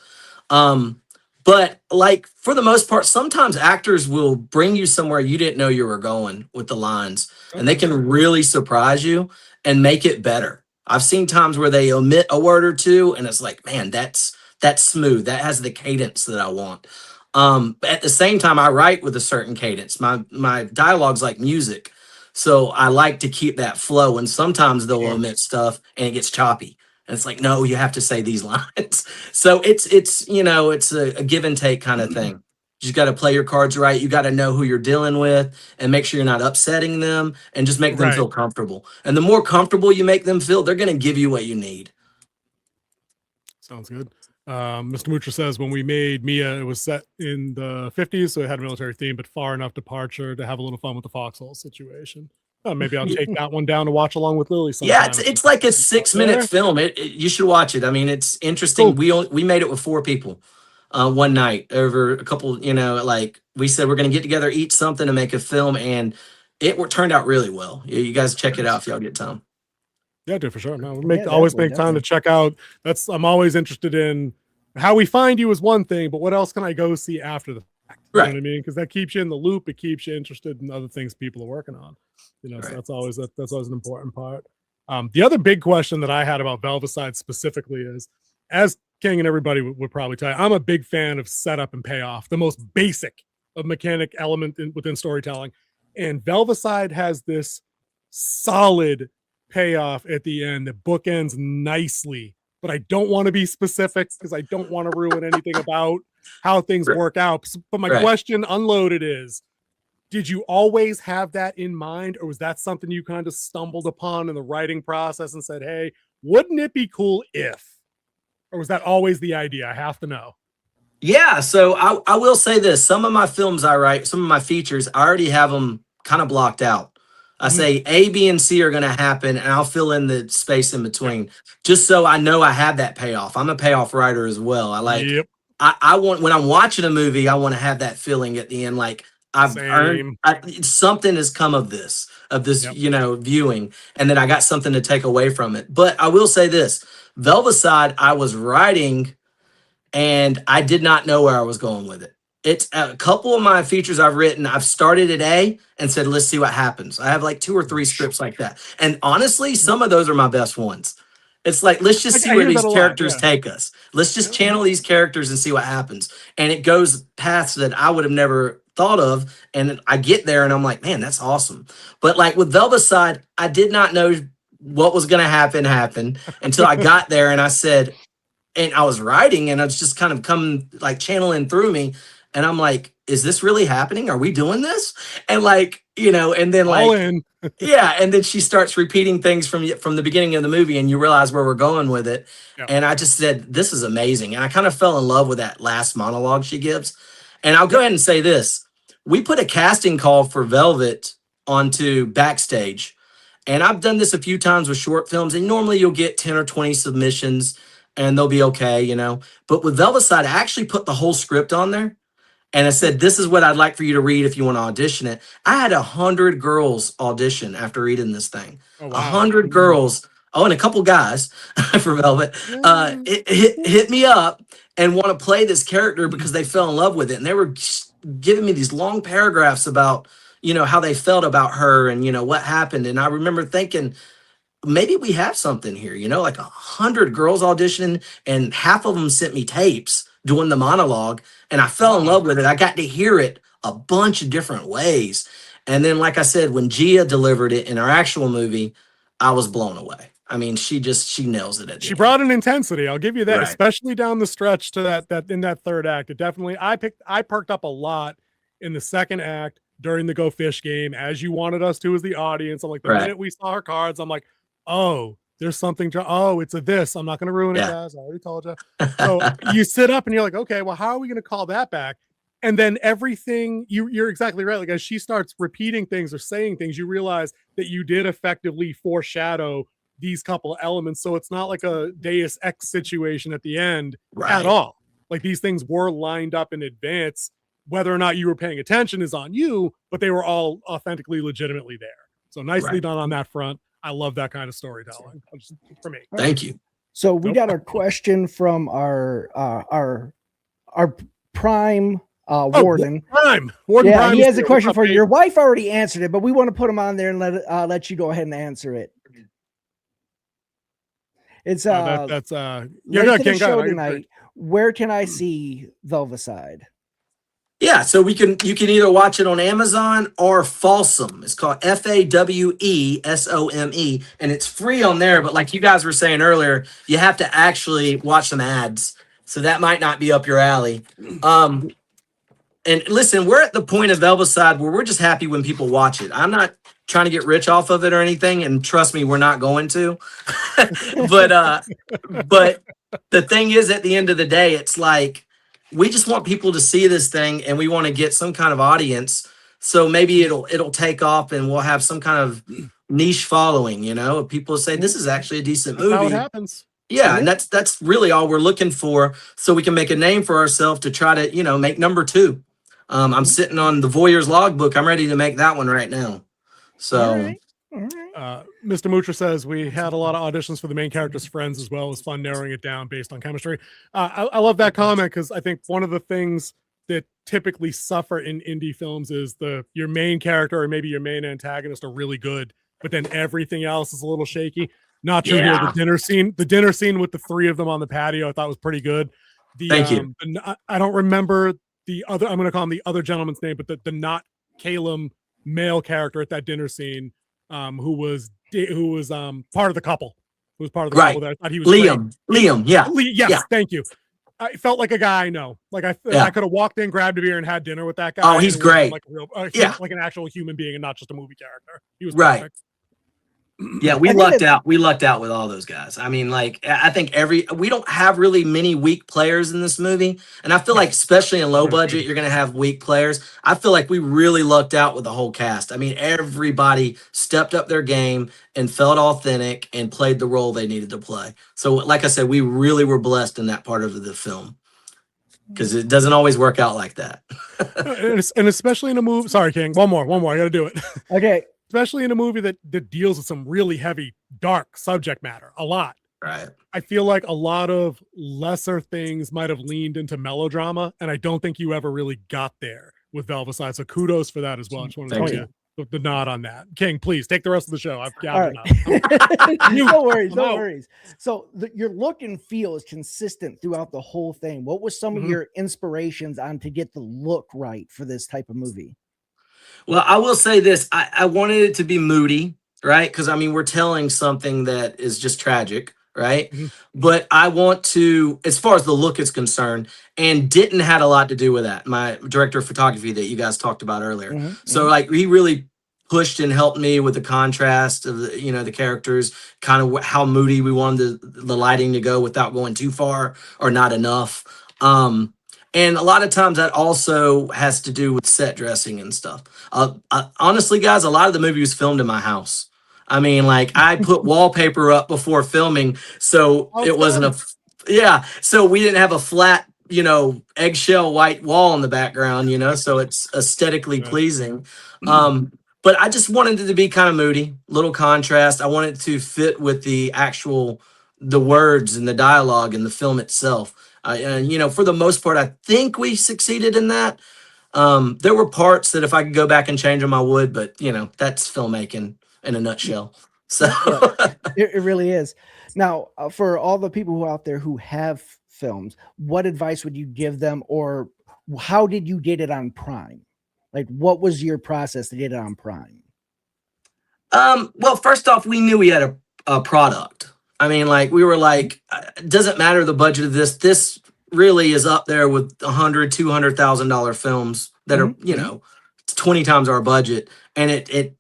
But like for the most part, sometimes actors will bring you somewhere you didn't know you were going with the lines, and they can really surprise you and make it better. I've seen times where they omit a word or two, and it's like, man, that's smooth. That has the cadence that I want. At the same time, I write with a certain cadence. My dialogue's like music, so I like to keep that flow. And sometimes they'll omit stuff, and it gets choppy. And it's like, no, you have to say these lines. So it's you know, it's a give and take kind of thing. You just got to play your cards right. You got to know who you're dealing with and make sure you're not upsetting them and just make them feel comfortable. And the more comfortable you make them feel, they're going to give you what you need. Sounds good. Mr. Mutra says when we made Mia, it was set in the 50s, so it had a military theme, but far enough departure to have a little fun with the foxhole situation. Maybe I'll take that one down to watch along with Lily sometime. Yeah, it's like a 6-minute film. You should watch it. I mean, it's interesting. Cool. We made it with 4 people one night over a couple, you know, like we said, we're going to get together, eat something, and make a film, and it turned out really well. You guys check it out if y'all get time. Yeah, dude, for sure. No, always make time to check out. I'm always interested in how we find you is one thing, but what else can I go see after the fact? You know what I mean? Because that keeps you in the loop. It keeps you interested in other things people are working on. You know, so that's always an important part. The other big question that I had about Velvicide specifically is, as King and everybody would probably tell you, I'm a big fan of setup and payoff, the most basic of mechanic element within storytelling. And Velvicide has this solid payoff at the end that bookends nicely. But I don't want to be specific because I don't want to ruin anything about how things work out. But my question unloaded is, did you always have that in mind, or was that something you kind of stumbled upon in the writing process and said, hey, wouldn't it be cool if? Or was that always the idea? I have to know. Yeah, so I will say this. Some of my films I write, some of my features, I already have them kind of blocked out. I say A, B, and C are going to happen, and I'll fill in the space in between, just so I know I have that payoff. I'm a payoff writer as well. I like, I want, when I'm watching a movie, I want to have that feeling at the end, like I've earned, something has come of this, you know, viewing, and then I got something to take away from it. But I will say this, Velvicide, I was writing, and I did not know where I was going with it. It's a couple of my features I've written. I've started at A and said, let's see what happens. I have like 2 or 3 scripts like that. And honestly, some of those are my best ones. It's like, let's just see where these characters take us. Let's just channel these characters and see what happens. And it goes paths that I would have never thought of. And I get there and I'm like, man, that's awesome. But like with Velvicide, I did not know what was going to happen until I got there and I said, and I was writing and it's just kind of come like channeling through me. And I'm like, is this really happening? Are we doing this? And like, you know, and then like, yeah. And then she starts repeating things from the beginning of the movie and you realize where we're going with it. Yep. And I just said, this is amazing. And I kind of fell in love with that last monologue she gives. And I'll go ahead and say this. We put a casting call for Velvet onto Backstage. And I've done this a few times with short films. And normally you'll get 10 or 20 submissions and they'll be okay, you know. But with Velvicide, I actually put the whole script on there. And I said, this is what I'd like for you to read if you want to audition it. I had 100 girls audition after reading this thing. 100 girls. Oh, and a couple guys for Velvet hit me up and want to play this character because they fell in love with it. And they were giving me these long paragraphs about, you know, how they felt about her and, you know, what happened. And I remember thinking, maybe we have something here, you know, like 100 girls auditioning and half of them sent me tapes doing the monologue. And I fell in love with it. I got to hear it a bunch of different ways. And then, like I said, when Gia delivered it in our actual movie, I was blown away. I mean, she nails it. She brought an intensity. I'll give you that, especially down the stretch to that in that third act. It definitely, I perked up a lot in the second act during the Go Fish game, as you wanted us to as the audience. I'm like, the minute we saw her cards, I'm like, oh, there's something. Oh, it's a this. I'm not going to ruin it, guys. I already told you. So you sit up and you're like, okay, well, how are we going to call that back? And then everything, you're exactly right. Like as she starts repeating things or saying things, you realize that you did effectively foreshadow these couple of elements. So it's not like a Deus Ex situation at the end at all. Like these things were lined up in advance. Whether or not you were paying attention is on you, but they were all authentically, legitimately there. So nicely done on that front. I love that kind of storytelling for me. Thank you. So we got a question from our our Prime Warden. Warden Yeah, Prime he is has a here. question What's for up, you. Your wife already answered it, but we want to put him on there and let you go ahead and answer it. It's yeah, late go to ahead, the King, go show ahead. tonight. Where can I see Velvicide? Yeah, so you can either watch it on Amazon or Falsome. It's called FAWESOME, and it's free on there. But like you guys were saying earlier, you have to actually watch some ads, so that might not be up your alley. And listen, we're at the point of Velvicide where we're just happy when people watch it. I'm not trying to get rich off of it or anything, and trust me, we're not going to. but the thing is, at the end of the day, it's like we just want people to see this thing, and we want to get some kind of audience. So maybe it'll take off, and we'll have some kind of niche following. You know, people say this is actually a decent movie. That's how it happens. Yeah, and that's really all we're looking for, so we can make a name for ourselves to try to make number 2. I'm sitting on the Voyeur's logbook. I'm ready to make that one right now. So. Mr. Mutra says we had a lot of auditions for the main character's friends as well. It was fun narrowing it down based on chemistry. I love that comment because I think one of the things that typically suffer in indie films is your main character or maybe your main antagonist are really good, but then everything else is a little shaky. Not true here. The dinner scene with the 3 of them on the patio, I thought was pretty good. Thank you. I don't remember the other. I'm going to call him the other gentleman's name, but the not Calum male character at that dinner scene. Who was part of the couple? Who was part of the couple? That I thought he was Liam. great. Liam, yeah. Yes, yeah. Thank you. I felt like a guy I know. Like I could have walked in, grabbed a beer, and had dinner with that guy. Oh, he's great. Like a real, like an actual human being, and not just a movie character. He was perfect. Yeah, we lucked out. We lucked out with all those guys. I mean, like, I think we don't have really many weak players in this movie. And I feel like, especially in low budget, you're going to have weak players. I feel like we really lucked out with the whole cast. I mean, everybody stepped up their game and felt authentic and played the role they needed to play. So, like I said, we really were blessed in that part of the film, because it doesn't always work out like that. and especially in a movie. Sorry, King. One more. I got to do it. Okay. Especially in a movie that deals with some really heavy, dark subject matter, a lot. Right. I feel like a lot of lesser things might have leaned into melodrama, and I don't think you ever really got there with Velvicide. So kudos for that as well. I just wanted to give you the nod on that. King, please take the rest of the show. I've got it. No worries. So your look and feel is consistent throughout the whole thing. What was some of your inspirations on to get the look right for this type of movie? Well, I will say this. I wanted it to be moody, right? Because, I mean, we're telling something that is just tragic, right? But I want to, as far as the look is concerned, and Denton had a lot to do with that, my director of photography that you guys talked about earlier. So, like, he really pushed and helped me with the contrast of the characters, kind of how moody we wanted the lighting to go without going too far or not enough. And a lot of times that also has to do with set dressing and stuff. Honestly, guys, a lot of the movie was filmed in my house. I mean, like, I put wallpaper up before filming, so it wasn't so we didn't have a flat, eggshell white wall in the background, so it's aesthetically pleasing. But I just wanted it to be kind of moody, little contrast. I wanted it to fit with the words and the dialogue in the film itself. And, for the most part, I think we succeeded in that. There were parts that if I could go back and change them, I would, but that's filmmaking in a nutshell. So it really is. Now, for all the people out there who have films, what advice would you give them, or how did you get it on Prime? Like, what was your process to get it on Prime? Well, first off, we knew we had a product. I mean, like, we were like, it doesn't matter the budget of this. This really is up there with $100,000, $200,000 films that are, 20 times our budget. And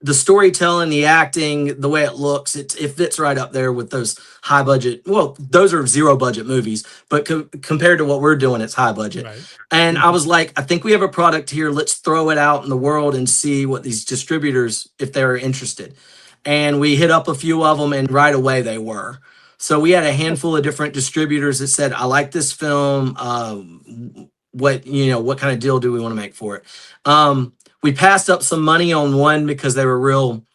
the storytelling, the acting, the way it looks, it fits right up there with those high budget. Well, those are 0 budget movies, but compared to what we're doing, it's high budget. Right. And I was like, I think we have a product here. Let's throw it out in the world and see what these distributors, if they're interested. And we hit up a few of them, and right away they were. So we had a handful of different distributors that said, I like this film. What kind of deal do we want to make for it? We passed up some money on one because they were real.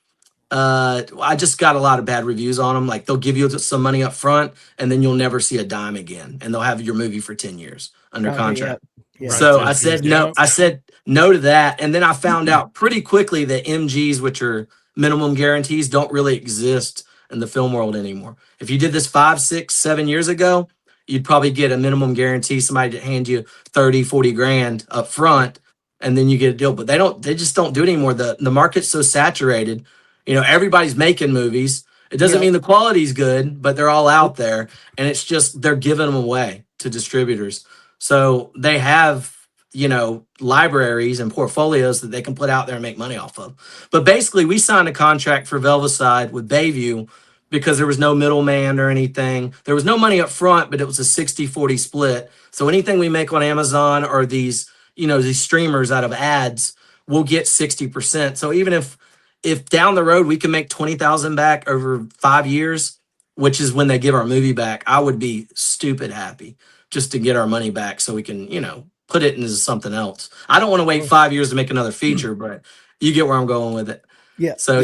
I just got a lot of bad reviews on them. Like, they'll give you some money up front, and then you'll never see a dime again. And they'll have your movie for 10 years under contract. Yeah. So Right, I said yeah. no. I said no to that, and then I found out pretty quickly that MGs, which are minimum guarantees, don't really exist in the film world anymore. If you did this 5, 6, 7 years ago, you'd probably get a minimum guarantee. Somebody to hand you 30, 40 grand up front, and then you get a deal. But they just don't do it anymore. The market's so saturated. You know, everybody's making movies. It doesn't mean the quality's good, but they're all out there, and it's just they're giving them away to distributors. So they have, you know, libraries and portfolios that they can put out there and make money off of. But basically, we signed a contract for Velvicide with Bayview because there was no middleman or anything. There was no money up front, but it was a 60-40 split. So anything we make on Amazon or these, you know, these streamers out of ads, we'll get 60%. So even if down the road we can make 20,000 back over 5 years, which is when they give our movie back, I would be stupid happy just to get our money back so we can, you know, put it into something else. I don't want to wait 5 years to make another feature, but you get where I'm going with it. Yeah. So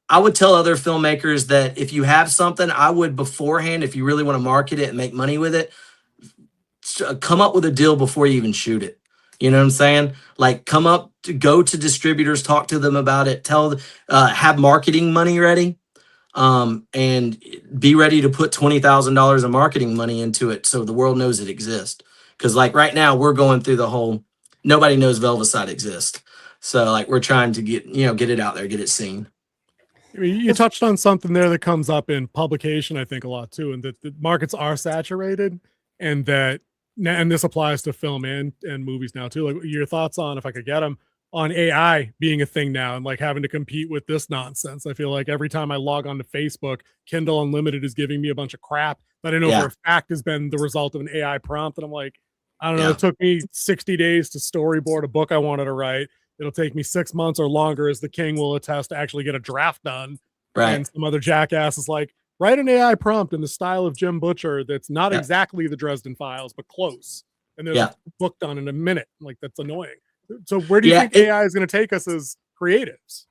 I would tell other filmmakers that if you have something, I would beforehand, if you really want to market it and make money with it, come up with a deal before you even shoot it. You know what I'm saying? Like go to distributors, talk to them about it, have marketing money ready. And be ready to put $20,000 of marketing money into it so the world knows it exists. Because like right now we're going through the whole nobody knows Velvicide exists. So like we're trying to get it out there, get it seen. You touched on something there that comes up in publication, I think, a lot too, and that the markets are saturated, and this applies to film and movies now too. Like your thoughts on, if I could get them, on AI being a thing now and like having to compete with this nonsense. I feel like every time I log on to Facebook, Kindle Unlimited is giving me a bunch of crap that I know for a fact has been the result of an AI prompt. And I'm like, I don't know, it took me 60 days to storyboard a book I wanted to write. It'll take me 6 months or longer, as the king will attest, to actually get a draft done. Right. And some other jackass is like, write an AI prompt in the style of Jim Butcher that's not exactly the Dresden Files, but close. And there's a book done in a minute. Like, that's annoying. So where do you think AI is going to take us as creatives?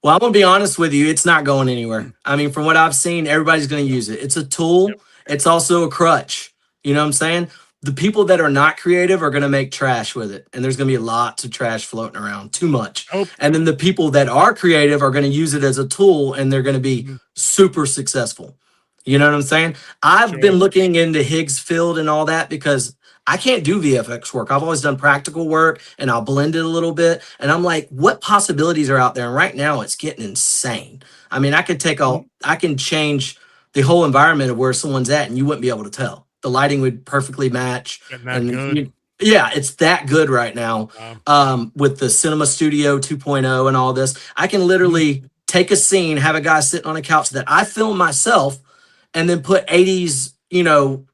Well, I'm going to be honest with you. It's not going anywhere. I mean, from what I've seen, everybody's going to use it. It's a tool. Yep. It's also a crutch. You know what I'm saying? The people that are not creative are going to make trash with it. And there's going to be lots of trash floating around, too much. Oh. And then the people that are creative are going to use it as a tool, and they're going to be super successful. You know what I'm saying? I've been looking into Higgs field and all that because I can't do VFX work. I've always done practical work, and I'll blend it a little bit. And I'm like, what possibilities are out there? And right now it's getting insane. I mean, I can change the whole environment of where someone's at, and you wouldn't be able to tell. The lighting would perfectly match. It's that good right now. Wow. With the Cinema Studio 2.0 and all this, I can literally take a scene, have a guy sitting on a couch that I film myself, and then put 80s, you know,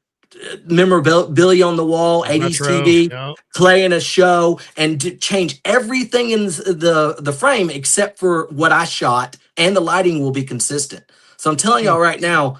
memorabilia on the wall, 80s TV, playing a show, and change everything in the frame except for what I shot, and the lighting will be consistent. So I'm telling y'all right now,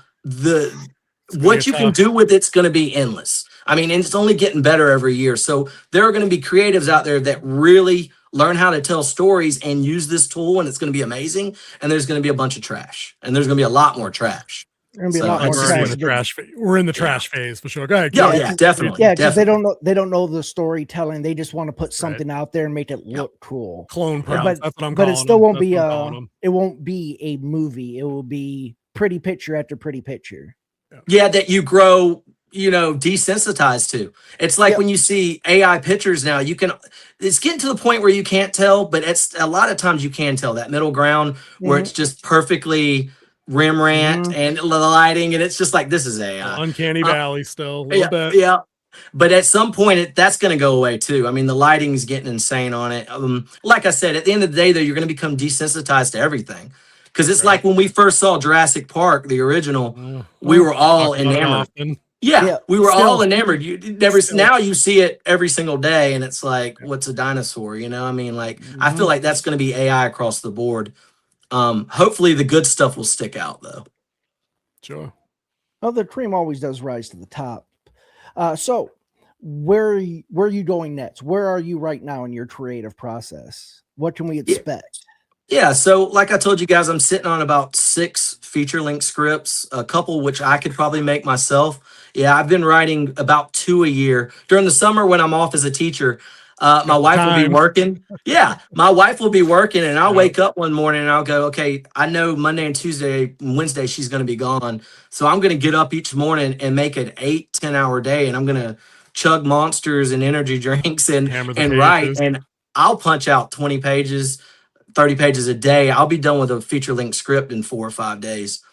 what you can do with it's going to be endless. I mean, and it's only getting better every year. So there are going to be creatives out there that really learn how to tell stories and use this tool, and it's going to be amazing. And there's going to be a bunch of trash, and there's going to be a lot more trash. There's going to be a lot more trash. We're in the trash phase for sure. Go ahead. Yeah, definitely. Yeah, because they don't know the storytelling. They just want to put something out there and make it look cool. Clone prompts. That's what I'm calling. But it still won't be it won't be a movie. It will be pretty picture after pretty picture. Yeah, that you grow, you know, desensitized to. It's like when you see AI pictures now, it's getting to the point where you can't tell, but it's a lot of times you can tell that middle ground where it's just perfectly Rembrandt and the lighting, and it's just like, this is AI. Uncanny Valley still. Yeah. But at some point, that's going to go away too. I mean, the lighting's getting insane on it. Like I said, at the end of the day, though, you're going to become desensitized to everything. Because it's like when we first saw Jurassic Park, the original, we were all enamored. We were all enamored. Now you see it every single day, and it's like, what's a dinosaur? You know, I mean, like, I feel like that's going to be AI across the board. Hopefully the good stuff will stick out, though. Sure. Well, the cream always does rise to the top. So where are you going next? Where are you right now in your creative process? What can we expect? Yeah, so like I told you guys, I'm sitting on about 6 feature-length scripts, a couple which I could probably make myself. Yeah, I've been writing about 2 a year. During the summer when I'm off as a teacher, my wife will be time. working. Yeah, my wife will be working, and I'll Yeah. wake up one morning and I'll go, okay, I know Monday and Tuesday and Wednesday she's going to be gone. So I'm going to get up each morning and make an 8-10 hour day, and I'm going to chug monsters and energy drinks and Hammer the write, pages. and I'll punch out 20 pages. 30 pages a day. I'll be done with a feature length script in 4 or 5 days.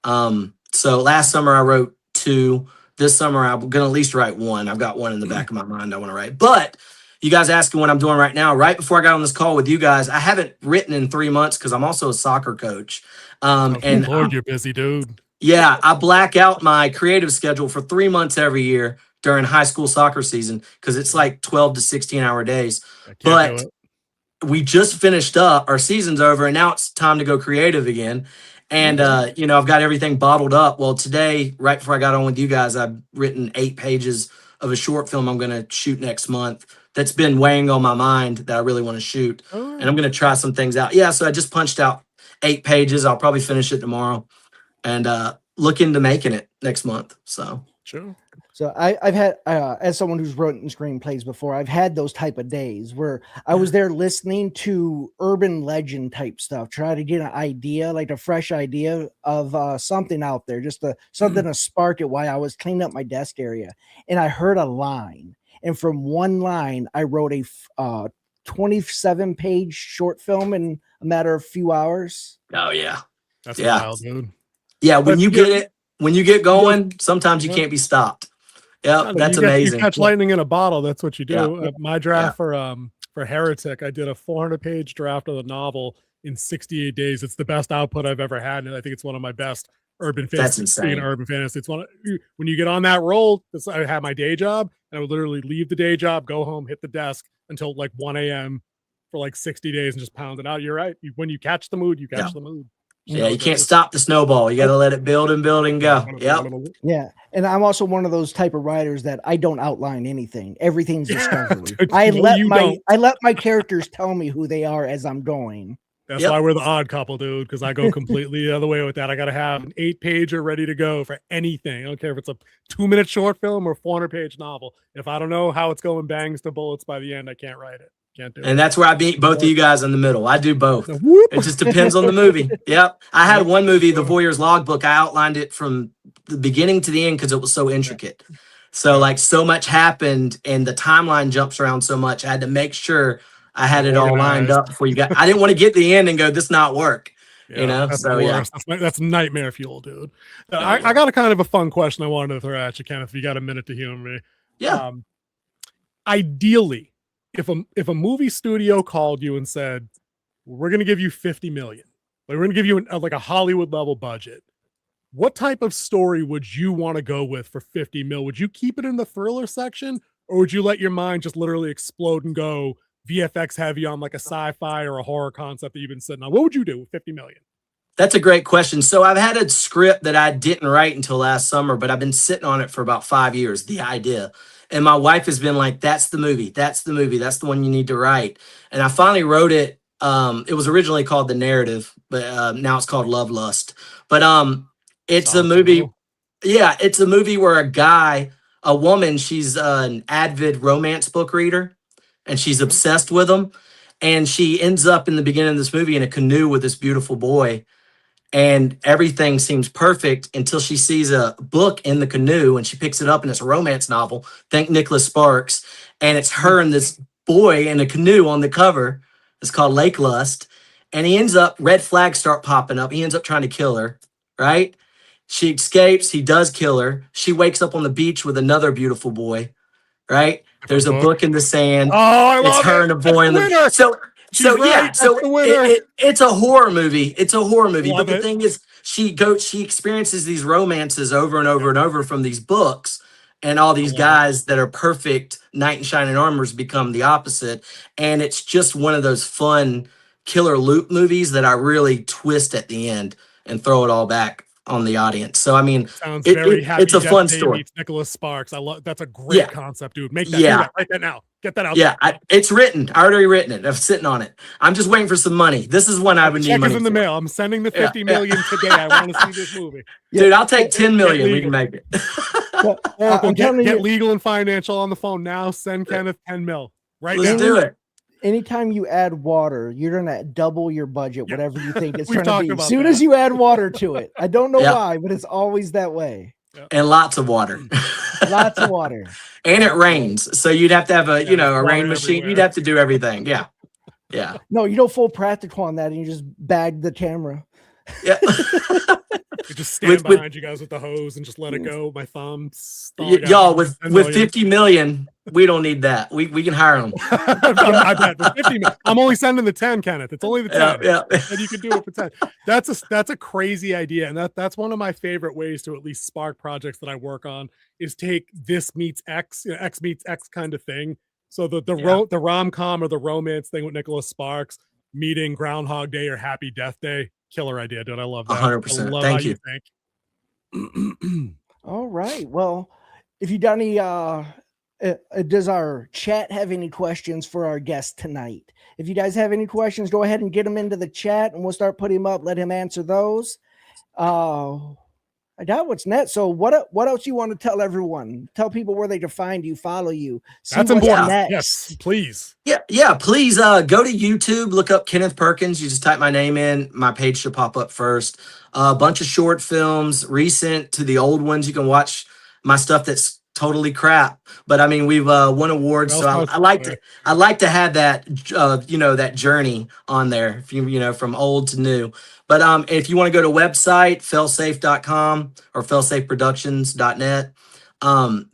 So last summer I wrote 2. This summer I'm gonna at least write 1. I've got 1 in the back of my mind I want to write. But you guys asking what I'm doing right now. Right before I got on this call with you guys, I haven't written in 3 months because I'm also a soccer coach. And Lord, you're busy, dude. yeah, I black out my creative schedule for 3 months every year during high school soccer season because it's like 12 to 16-hour days. But we just finished up, our season's over, and now it's time to go creative again. And I've got everything bottled up. Well, today, right before I got on with you guys, I've written 8 pages of a short film I'm going to shoot next month that's been weighing on my mind that I really want to shoot. And I'm going to try some things out. Yeah, so I just punched out 8 pages. I'll probably finish it tomorrow and look into making it next month. So sure. So I've had, as someone who's written screenplays before, I've had those type of days where I was there listening to urban legend type stuff, try to get an idea, like a fresh idea of something out there, just something to spark it while I was cleaning up my desk area. And I heard a line. And from one line, I wrote a 27-page short film in a matter of a few hours. Oh, yeah. That's wild, dude. Yeah, when you get going, sometimes you can't be stopped. Yeah, that's amazing. You catch lightning in a bottle. That's what you do. Yeah. My draft for Heretic, I did a 400-page draft of the novel in 68 days. It's the best output I've ever had, and I think it's one of my best urban fantasy. That's insane. Urban fantasy. It's when you get on that roll. I had my day job, and I would literally leave the day job, go home, hit the desk until like 1 a.m. for like 60 days and just pound it out. You're right. When you catch the mood, you catch the mood. Yeah, you can't stop the snowball. You got to let it build and build and go. Yep. Yeah, and I'm also one of those type of writers that I don't outline anything. Everything's discovery. I let my characters tell me who they are as I'm going. That's why we're the odd couple, dude, because I go completely the other way with that. I got to have an 8-pager ready to go for anything. I don't care if it's a 2-minute short film or 400-page novel. If I don't know how it's going bangs to bullets by the end, I can't write it. Can't do it. And that's where I beat both of you guys in the middle. I do both. It just depends on the movie. Yep. I had one movie, The Voyeur's Logbook. I outlined it from the beginning to the end because it was so intricate. So like so much happened and the timeline jumps around so much. I had to make sure I had it all lined up before you got. I didn't want to get to the end and go, this not work. That's So yeah, that's nightmare fuel, dude. I got a kind of a fun question I wanted to throw at you, Kenneth. If you got a minute to humor me, ideally, if a movie studio called you and said, "We're going to give you $50 million, like we're going to give you like a Hollywood level budget," what type of story would you want to go with for $50 million? Would you keep it in the thriller section, or would you let your mind just literally explode and go VFX heavy on like a sci-fi or a horror concept that you've been sitting on? What would you do with $50 million? That's a great question. So I've had a script that I didn't write until last summer, but I've been sitting on it for about 5 years, the idea. And my wife has been like, that's the movie. That's the movie. That's the one you need to write. And I finally wrote it. It was originally called The Narrative, but now it's called Love Lust. But it's a movie. Yeah, it's a movie where a woman, she's an avid romance book reader, and she's obsessed with them. And she ends up in the beginning of this movie in a canoe with this beautiful boy. And everything seems perfect until she sees a book in the canoe and she picks it up and it's a romance novel. Thank Nicholas Sparks. And it's her and this boy in a canoe on the cover. It's called Lake Lust. And he ends up, red flags start popping up. He ends up trying to kill her, right? She escapes. He does kill her. She wakes up on the beach with another beautiful boy, right? There's a book in the sand. Oh, I love it's her and a boy in the it's a horror movie. It's a horror movie. But the thing is, she experiences these romances over and over and over from these books, and all these guys that are perfect knight in shining armors become the opposite. And it's just one of those fun killer loop movies that I really twist at the end and throw it all back on the audience. So I mean, Sounds very happy. it's a Death fun Day story. meets Nicholas Sparks. I love that's a great concept, dude. Make that. Yeah. Do that. Write that now. Get that out. Yeah, it's written. I already written it. I'm sitting on it. I'm just waiting for some money. This is when I would need Check money. is in the for. mail. I'm sending the 50 million today. I want to see this movie. Dude, I'll take 10 million. We can make it. Oracle, get legal and financial on the phone now. Send Kenneth 10 mil. Right Let's now. do it. Anytime you add water, you're gonna double your budget, whatever you think it's We've going to talked be. about As soon that. as you add water to it, I don't know why, but it's always that way. And lots of water. Lots of water. And it rains. So you'd have to have a, a rain machine. everywhere. You'd have to do everything. Yeah. Yeah. No, you don't full practical on that, and you just bag the camera. Yeah. You just stand behind you guys with the hose and just let it go. My thumbs. Y'all, with 50 million, we don't need that. We can hire them. I bet the 50 million. I'm only sending the 10, Kenneth. It's only the 10. Yeah. And you can do it for 10. That's a crazy idea. And that's one of my favorite ways to at least spark projects that I work on is take this meets X, X meets X kind of thing. So the rom-com or the romance thing with Nicholas Sparks meeting Groundhog Day or Happy Death Day. Killer idea, dude. I love that. 100%. I love Thank how you. think. All right. Well, if you got any, does our chat have any questions for our guest tonight? If you guys have any questions, go ahead and get them into the chat, and we'll start putting them up. Let him answer those. I got what's next. So what else you want to tell everyone? Tell people where they can find you, follow you. That's important. Yes, please. Yeah. Please go to YouTube, look up Kenneth Perkins. You just type my name in. My page should pop up first. A bunch of short films, recent to the old ones. You can watch my stuff that's totally crap. But I mean, we've won awards, so I like to have that that journey on there. If from old to new. But if you want to go to website, failsafe.com or failsafeproductions.net,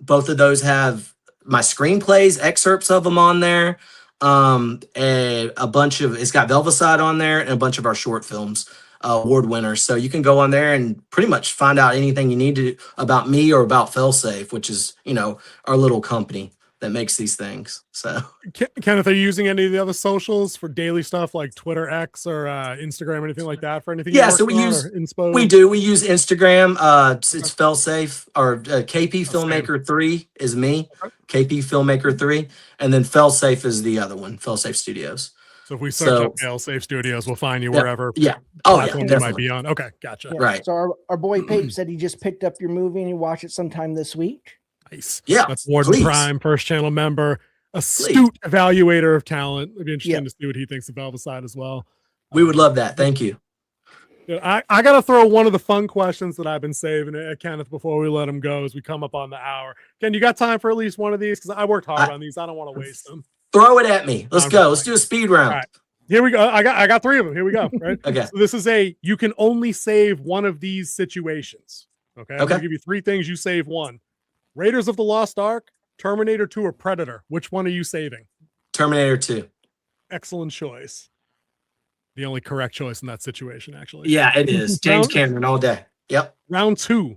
both of those have my screenplays, excerpts of them on there. A bunch of, it's got Velvicide on there and a bunch of our short films, award winners. So you can go on there and pretty much find out anything you need to about me or about Failsafe, which is, our little company that makes these things. So Kenneth, are you using any of the other socials for daily stuff like Twitter, X, or Instagram, anything like that for anything? Yeah, so we use Instagram. It's Failsafe, or KP Filmmaker 3 is me. KP Filmmaker 3, and then Failsafe is the other one, Failsafe Studios. So if we search up Failsafe Studios, we'll find you wherever. Yeah. You might be on. Okay, gotcha. Yeah. Right. So our boy Pape said he just picked up your movie and he watched it sometime this week. Nice. Yeah. That's Warden Prime, first channel member, astute evaluator of talent. It'd be interesting to see what he thinks of Velvicide as well. We would love that. Thank you. I got to throw one of the fun questions that I've been saving at Kenneth before we let him go as we come up on the hour. Ken, you got time for at least one of these? Because I worked hard on these. I don't want to waste them. Throw it at me. Let's go. Let's do a speed round. All right. Here we go. I got three of them. Here we go. Right. Okay. So this is you can only save one of these situations. Okay. I'm gonna give you three things. You save one. Raiders of the Lost Ark, Terminator 2, or Predator. Which one are you saving? Terminator 2. Excellent choice. The only correct choice in that situation, actually. Yeah, it is. James Cameron all day. Yep. Round 2.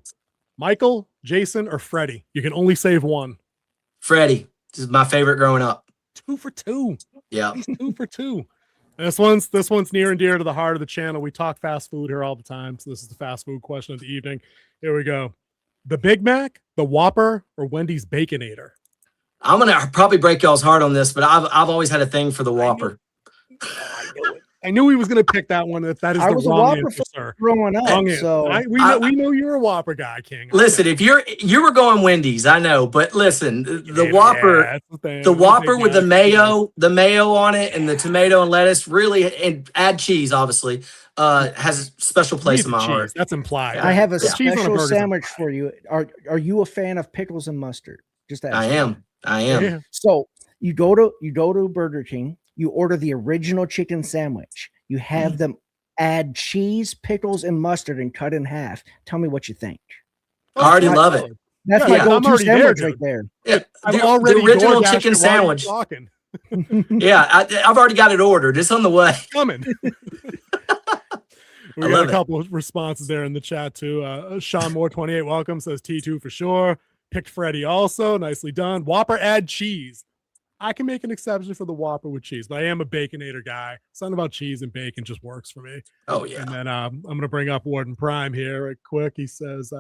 Michael, Jason, or Freddy. You can only save one. Freddy. This is my favorite growing up. 2 for 2. Yeah. 2 for 2. And this one's near and dear to the heart of the channel. We talk fast food here all the time. So this is the fast food question of the evening. Here we go. The Big Mac, the Whopper, or Wendy's Baconator? I'm gonna probably break y'all's heart on this, but I've always had a thing for the Whopper. I knew he was going to pick that one. That is the wrong answer, sir. Growing up, so we know you're a Whopper guy, King. Listen, if you were going Wendy's, I know, but listen, the Whopper, the Whopper with the mayo on it, and the tomato and lettuce, really, and add cheese, obviously, has a special place in my heart. That's implied. I have a special sandwich for you. Are you a fan of pickles and mustard? Just that. I am. Yeah. So you go to Burger King. You order the original chicken sandwich. You have them add cheese, pickles, and mustard and cut in half. Tell me what you think. I already love it. That's my go-to sandwich right there. Yeah, the original chicken sandwich. Yeah, I've already got it ordered. It's on the way. Coming. We got a couple of responses there in the chat too. Sean Moore 28 welcome says T2 for sure. Picked Freddy also. Nicely done. Whopper add cheese. I can make an exception for the Whopper with cheese, but I am a Baconator guy. Something about cheese and bacon just works for me. Oh yeah. And then I'm going to bring up Warden Prime here right quick. He says,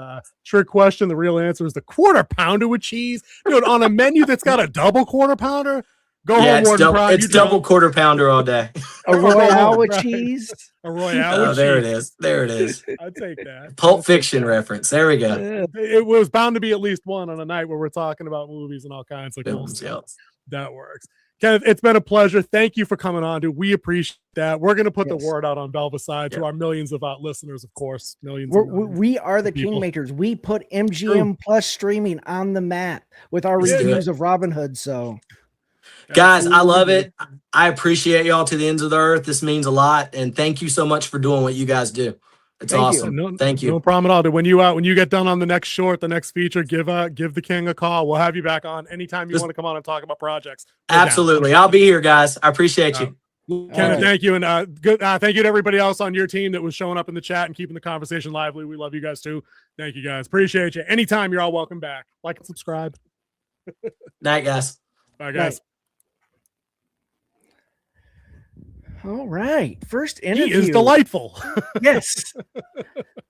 trick question. The real answer is the quarter pounder with cheese. Dude, on a menu that's got a double quarter pounder, go home, Warden Prime. It's double quarter pounder all day. A Royale with cheese. A Royale with cheese. There it is. There it is. I'd take that. Pulp Fiction reference. There we go. It was bound to be at least one on a night where we're talking about movies and all kinds of cool stuff. That works. Kenneth, it's been a pleasure. Thank you for coming on, dude. We appreciate that. We're going to put the word out on Velvicide to our millions of listeners, of course. We are the kingmakers. We put MGM Plus streaming on the map with our reviews of Robin Hood. So, guys, I love it. I appreciate y'all to the ends of the earth. This means a lot, and thank you so much for doing what you guys do. It's awesome. Thank you. No problem at all. Dude. When you get done on the next short, the next feature, give the king a call. We'll have you back on anytime you want to come on and talk about projects. Absolutely. I'll be here, guys. I appreciate you. Kenneth, thank you. And good thank you to everybody else on your team that was showing up in the chat and keeping the conversation lively. We love you guys too. Thank you guys. Appreciate you. Anytime, you're all welcome back. Like and subscribe. Night, guys. Bye, guys. All right. First interview. He is delightful. Yes.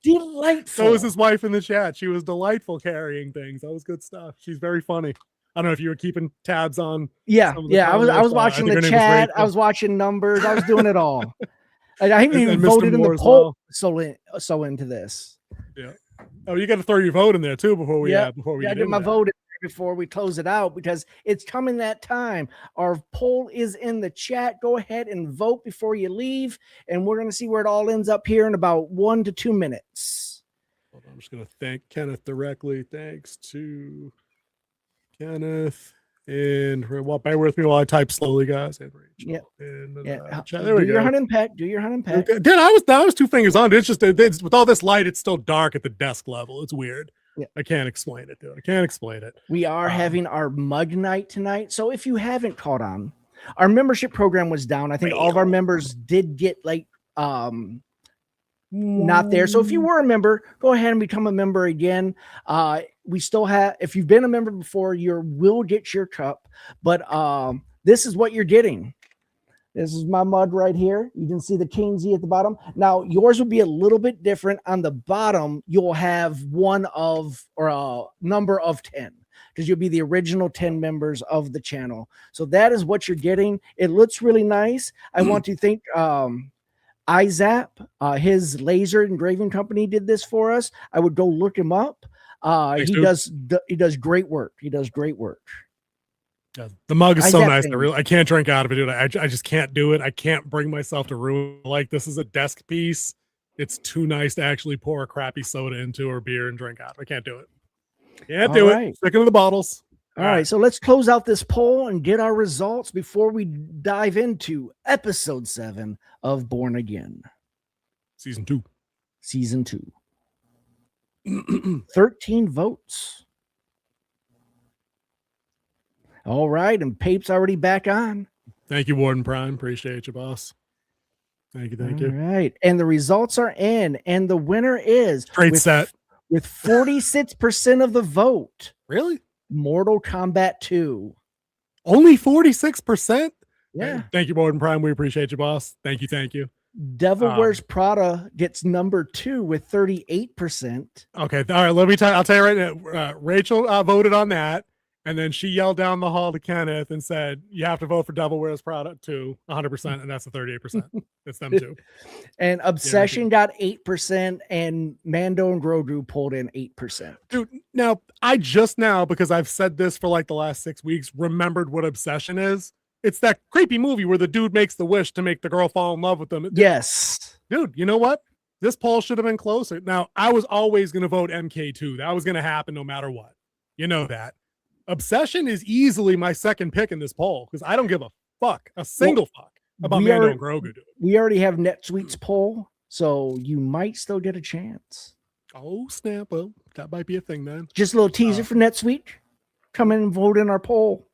Delightful. So was his wife in the chat. She was delightful carrying things. That was good stuff. She's very funny. I don't know if you were keeping tabs on. Yeah. I was watching the chat. I was watching numbers. I was doing it all. I haven't even voted in the poll. So into this. Yeah. Oh, you got to throw your vote in there too before we I get did my vote before we close it out because it's coming that time. Our poll is in the chat. Go ahead and vote before you leave, and we're going to see where it all ends up here in about 1 to 2 minutes. I'm just going to thank Kenneth directly. Thanks to Kenneth. And bear with me while I type slowly, guys. And Rachel. There we go. Do your hunting peck. Do your hunting peck. Dude, I was 2 fingers on. It's just with all this light, it's still dark at the desk level. It's weird. Yeah. I can't explain it, dude. I can't explain it. We are having our mug night tonight. So if you haven't caught on, our membership program was down. I think all of our members did get not there. So if you were a member, go ahead and become a member again. We still have, if you've been a member before, you will get your cup, but this is what you're getting. This is my mug right here. You can see the King Z at the bottom. Now, yours will be a little bit different. On the bottom, you'll have a number of 10 because you'll be the original 10 members of the channel. So that is what you're getting. It looks really nice. I want to thank iZap, his laser engraving company did this for us. I would go look him up. He does great work. He does great work. Yeah, the mug is so nice. I can't drink out of it, dude. I just can't do it. I can't bring myself to ruin it. Like, this is a desk piece. It's too nice to actually pour a crappy soda into or beer and drink out of. I can't do it. Can't do it. Sticking to the bottles. All right, so let's close out this poll and get our results before we dive into episode 7 of Born Again. Season 2. 13 votes. All right, and Pape's already back on. Thank you, Warden Prime. Appreciate you, boss. Thank you. All right, and the results are in, and the winner is set with 46% of the vote. Really? Mortal Kombat 2. Only 46%? Yeah. Thank you, Warden Prime. We appreciate you, boss. Thank you. Devil Wears Prada gets number 2 with 38%. Okay, all right. I'll tell you right now. Rachel voted on that. And then she yelled down the hall to Kenneth and said, you have to vote for Devil Wears Prada too, 100%. And that's the 38%. It's them too. And Obsession got 8%, and Mando and Grogu pulled in 8%. Dude, now, I just now, because I've said this for like the last 6 weeks, remembered what Obsession is. It's that creepy movie where the dude makes the wish to make the girl fall in love with him. Yes. Dude, you know what? This poll should have been closer. Now, I was always going to vote MK2. That was going to happen no matter what. You know that. Obsession is easily my second pick in this poll because I don't give a single fuck about Mando and Grogu. Dude. We already have NetSuite's poll, so you might still get a chance. Oh, snap. Well, that might be a thing, man. Just a little teaser for NetSuite. Come in and vote in our poll.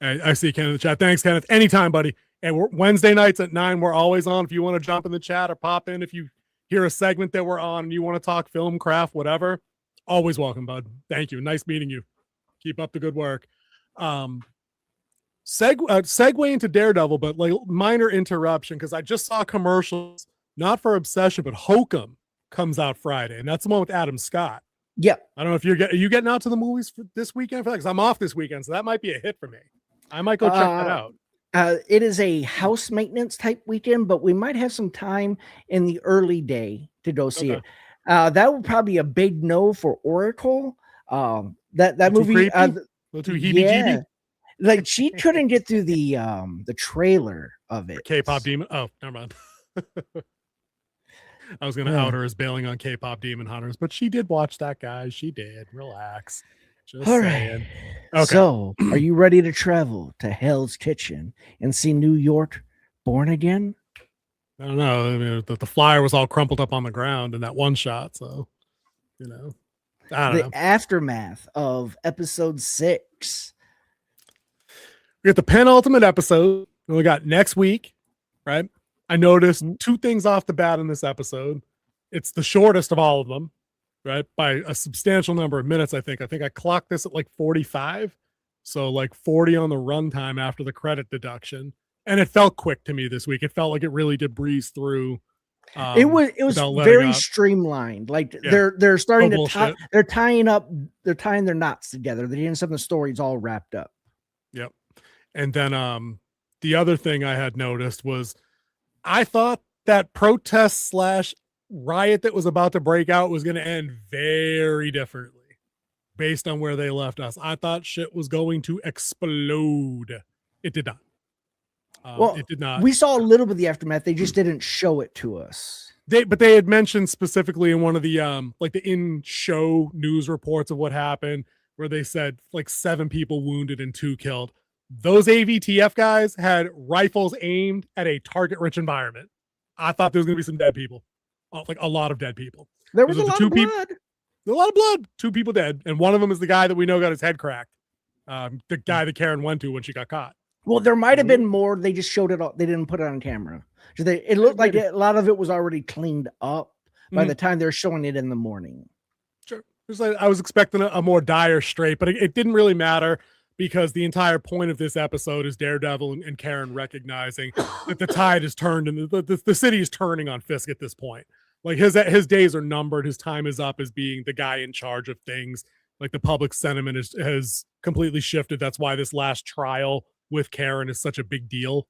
I see Kenneth in the chat. Thanks, Kenneth. Anytime, buddy. And we're Wednesday nights at 9. We're always on. If you want to jump in the chat or pop in, if you hear a segment that we're on and you want to talk film, craft, whatever, always welcome, bud. Thank you. Nice meeting you. Keep up the good work. segue into Daredevil, but like minor interruption because I just saw commercials, not for Obsession, but Hokum comes out Friday, and that's the one with Adam Scott. Yep. I don't know if are you getting out to the movies for this weekend for that? Because I'm off this weekend, so that might be a hit for me. I might go check that out. It is a house maintenance type weekend, but we might have some time in the early day to go see it. That would probably be a big no for Oracle. That movie, a little too heebie-jeebie. Like she couldn't get through the trailer of it. K-pop demon. Oh, never mind. I was gonna out her as bailing on K-pop demon hunters, but she did watch that, guys. She did. Relax. Just All saying. right. Okay. So, are you ready to travel to Hell's Kitchen and see New York Born Again? I don't know. I mean, the flyer was all crumpled up on the ground in that one shot, so I don't know. Aftermath of episode 6. We got the penultimate episode, and we got next week, right? I noticed 2 things off the bat in this episode. It's the shortest of all of them, right? By a substantial number of minutes, I think. I think I clocked this at like 45. So like 40 on the runtime after the credit deduction. And it felt quick to me this week. It felt like it really did breeze through. It was very streamlined. Like they're starting to they're tying their knots together. They're getting some of the stories all wrapped up. Yep. And then the other thing I had noticed was I thought that protest / riot that was about to break out was going to end very differently based on where they left us. I thought shit was going to explode. It did not. It did not. We saw a little bit of the aftermath. They just didn't show it to us. But they had mentioned specifically in one of the like the in-show news reports of what happened, where they said like 7 people wounded and 2 killed. Those AVTF guys had rifles aimed at a target-rich environment. I thought there was going to be some dead people, like a lot of dead people. There was a lot of blood. A lot of blood. 2 people dead, and one of them is the guy that we know got his head cracked. The guy that Karen went to when she got caught. Well, there might have been more. They just showed it all. They didn't put it on camera. It looked like a lot of it was already cleaned up by the time they're showing it in the morning. Sure. I was expecting a more dire straight, but it didn't really matter because the entire point of this episode is Daredevil and Karen recognizing that the tide is turned and the city is turning on Fisk at this point. Like his days are numbered. His time is up as being the guy in charge of things. Like the public sentiment has completely shifted. That's why this last trial with Karen is such a big deal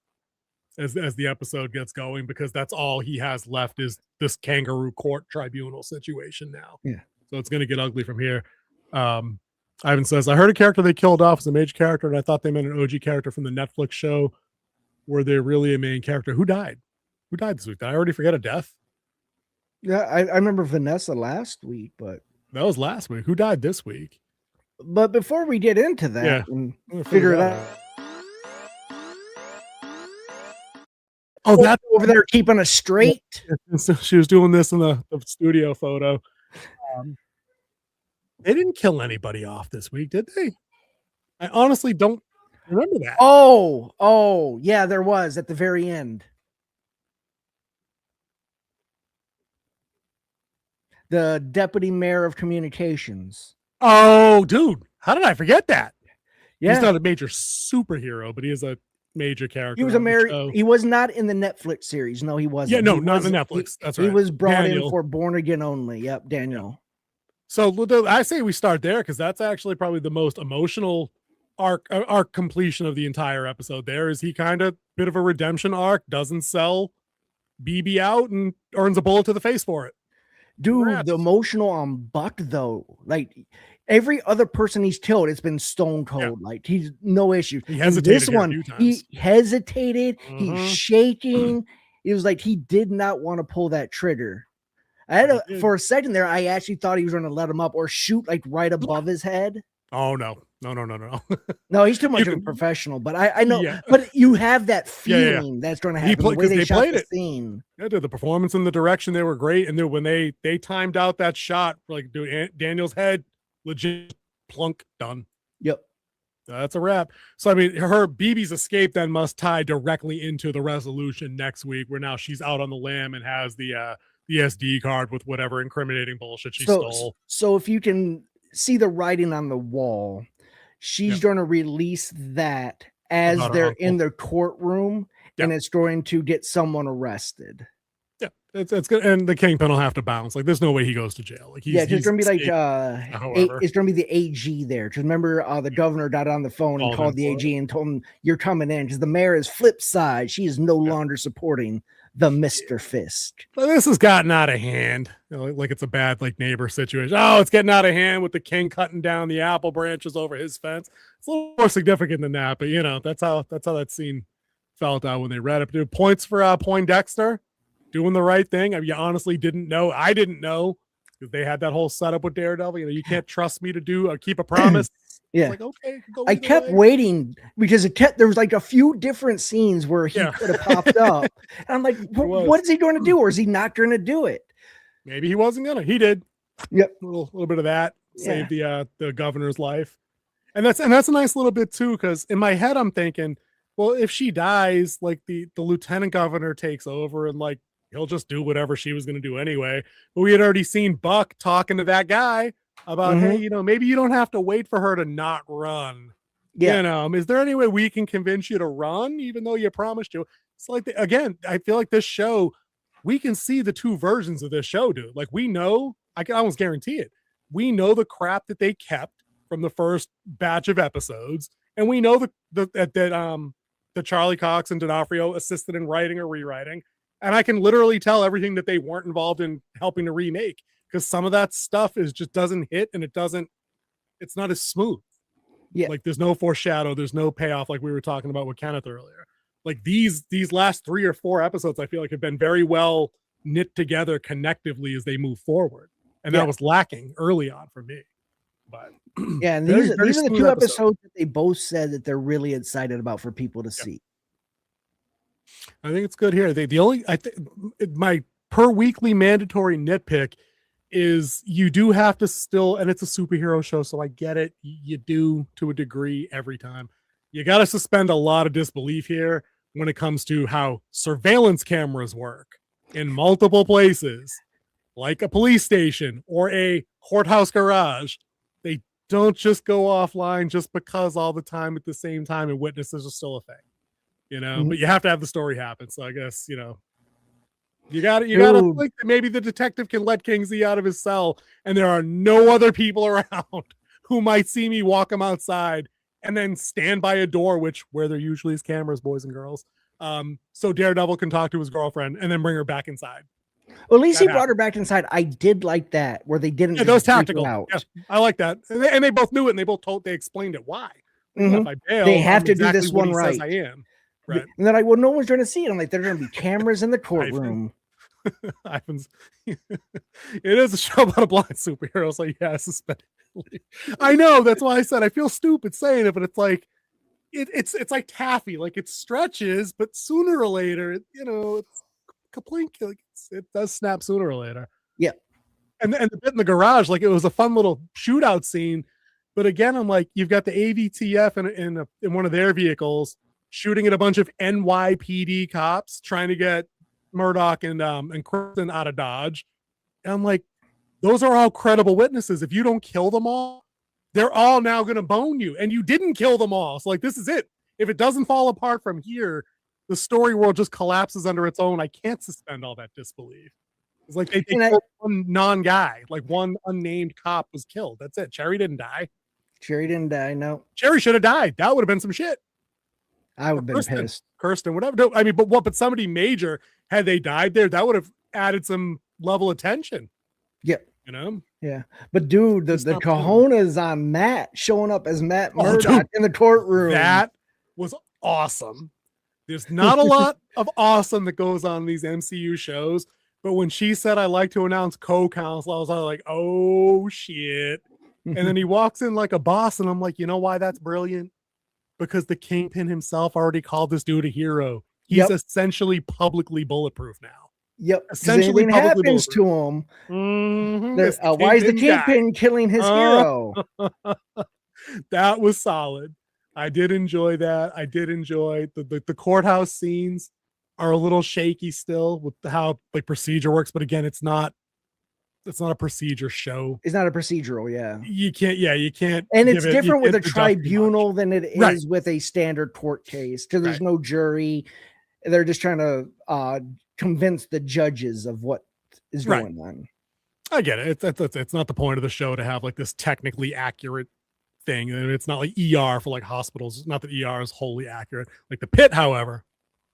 as the episode gets going, because that's all he has left is this kangaroo court tribunal situation now. Yeah. So it's going to get ugly from here. Ivan says, I heard a character they killed off as a major character, and I thought they meant an OG character from the Netflix show. Were they really a main character? Who died? Who died this week? Did I already forget a death? Yeah, I remember Vanessa last week, but that was last week. Who died this week? But before we get into that and figure it out. Oh, that's over there keeping us straight. So she was doing this in the studio photo. They didn't kill anybody off this week, did they? I honestly don't remember that. Oh, yeah, there was at the very end. The deputy mayor of communications. Oh, dude, how did I forget that? Yeah, he's not a major superhero, but he is a major character. He was a mayor. He was not in the Netflix series. No, he wasn't. Yeah, no, not in the Netflix. That's right. He was brought in for Born Again only. Yep, Daniel. So I say we start there because that's actually probably the most emotional arc completion of the entire episode. There is he kind of bit of a redemption arc, doesn't sell BB out and earns a bullet to the face for it. Dude, Congrats. The emotional on Buck though, like every other person he's killed, it's been stone cold. Yeah. Like he's no issue. He hesitated this one, he hesitated. He's shaking. It was like he did not want to pull that trigger. For a second there, I actually thought he was going to let him up or shoot like right above his head. Oh no. No, he's too much of a professional, but I know, but you have that feeling that's going to happen. The way they played the scene. Yeah, dude, the performance and the direction, they were great. And then when they timed out that shot, like Daniel's head, legit plunk, done. Yep. That's a wrap. So, I mean, her BB's escape then must tie directly into the resolution next week, where now she's out on the lam and has the SD card with whatever incriminating bullshit she stole. So if you can see the writing on the wall, she's going to release that as About her they're uncle. in their courtroom, and Yeah. it's going to get someone arrested. Yeah, it's good, and the Kingpin will have to bounce. Like, there's no way he goes to jail. Like, Yeah, it's gonna be like however. it's gonna be the AG there. Because remember, the governor got on the phone and called the AG and told him, "You're coming in," because the mayor is flip side. She is no longer supporting the Mr. Fisk. But this has gotten out of hand. You know, like it's a bad like neighbor situation. Oh, it's getting out of hand with the king cutting down the apple branches over his fence. It's a little more significant than that, but you know, that's how that scene felt out when they read it. Dude, points for Poindexter doing the right thing. I mean, you honestly didn't know. I didn't know because they had that whole setup with Daredevil. You know, you can't trust me to do or keep a promise. Yeah, like, okay, go I either kept way. waiting because there was like a few different scenes where he could have popped up, and I'm like, what is he going to do, or is he not going to do it? Maybe he wasn't gonna. He did. Yep, a little bit of that saved the governor's life, and that's a nice little bit too. Because in my head, I'm thinking, well, if she dies, like the lieutenant governor takes over, and like he'll just do whatever she was going to do anyway. But we had already seen Buck talking to that guy about, hey, you know, maybe you don't have to wait for her to not run. Yeah. You know, is there any way we can convince you to run, even though you promised to? It's like, again, I feel like this show, we can see the two versions of this show, dude. Like, we know, I can almost guarantee it. We know the crap that they kept from the first batch of episodes, and we know that Charlie Cox and D'Onofrio assisted in writing or rewriting. And I can literally tell everything that they weren't involved in helping to remake, because some of that stuff just doesn't hit, and it's not as smooth. Yeah. Like there's no foreshadow, there's no payoff, like we were talking about with Kenneth earlier. Like these last 3 or 4 episodes, I feel like have been very well knit together connectively as they move forward. And that was lacking early on for me. But yeah, and these are the 2 episodes that they both said that they're really excited about for people to see. I think it's good here. My per weekly mandatory nitpick is you do have to still, and it's a superhero show, so I get it. You do to a degree every time. You got to suspend a lot of disbelief here when it comes to how surveillance cameras work in multiple places, like a police station or a courthouse garage. They don't just go offline just because all the time at the same time and witnesses are still a thing. You know, but you have to have the story happen. So I guess, you know, you gotta think that maybe the detective can let Kingsley out of his cell and there are no other people around who might see me walk him outside and then stand by a door, where there usually is cameras, boys and girls. So Daredevil can talk to his girlfriend and then bring her back inside. Well, at least he brought her back inside. I did like that, where they didn't. Yeah, those tactical. Yeah, I like that. And they both knew it, and they explained it. Why? If I bail, they have to exactly do this one right. I am. Right. And they're like, well, no one's going to see it. I'm like, there's going to be cameras in the courtroom. It is a show about a blind superhero, so yeah, suspended. I know, that's why I said I feel stupid saying it, but it's like it's like taffy, like it stretches, but sooner or later, it's complete. Like it does snap sooner or later. Yeah, and the bit in the garage, like it was a fun little shootout scene, but again, I'm like, you've got the AVTF in one of their vehicles shooting at a bunch of NYPD cops trying to get Murdock and Kristen out of Dodge. And I'm like, those are all credible witnesses. If you don't kill them all, they're all now going to bone you. And you didn't kill them all. So like, this is it. If it doesn't fall apart from here, the story world just collapses under its own. I can't suspend all that disbelief. It's like they killed one non-guy, like one unnamed cop was killed. That's it. Cherry didn't die. No. Cherry should have died. That would have been some shit. I would have been pissed. Kirsten, whatever. No, I mean, but somebody major, had they died there, that would have added some level of tension. Yeah. You know? Yeah. But dude, the cojones on Matt showing up as Matt Murdock in the courtroom. That was awesome. There's not a lot of awesome that goes on in these MCU shows, but when she said, I like to announce co-counsel, I was like, oh shit. And then he walks in like a boss, and I'm like, you know why that's brilliant? Because the Kingpin himself already called this dude a hero. He's essentially publicly bulletproof now. Yep. Essentially, anything happens to him. Why is the Kingpin killing his hero? That was solid. I did enjoy that. I did enjoy the courthouse scenes are a little shaky still with how like procedure works, but again, it's not it's not a procedure show. It's not a procedural, yeah. You can't. And it's give different with a it tribunal than it is Right. with a standard court case, because there's Right. no jury. They're just trying to convince the judges of what is Right. going on. I get it. It's not the point of the show to have like this technically accurate thing. And it's not like ER for like hospitals. Not that ER is wholly accurate. Like the Pit, however,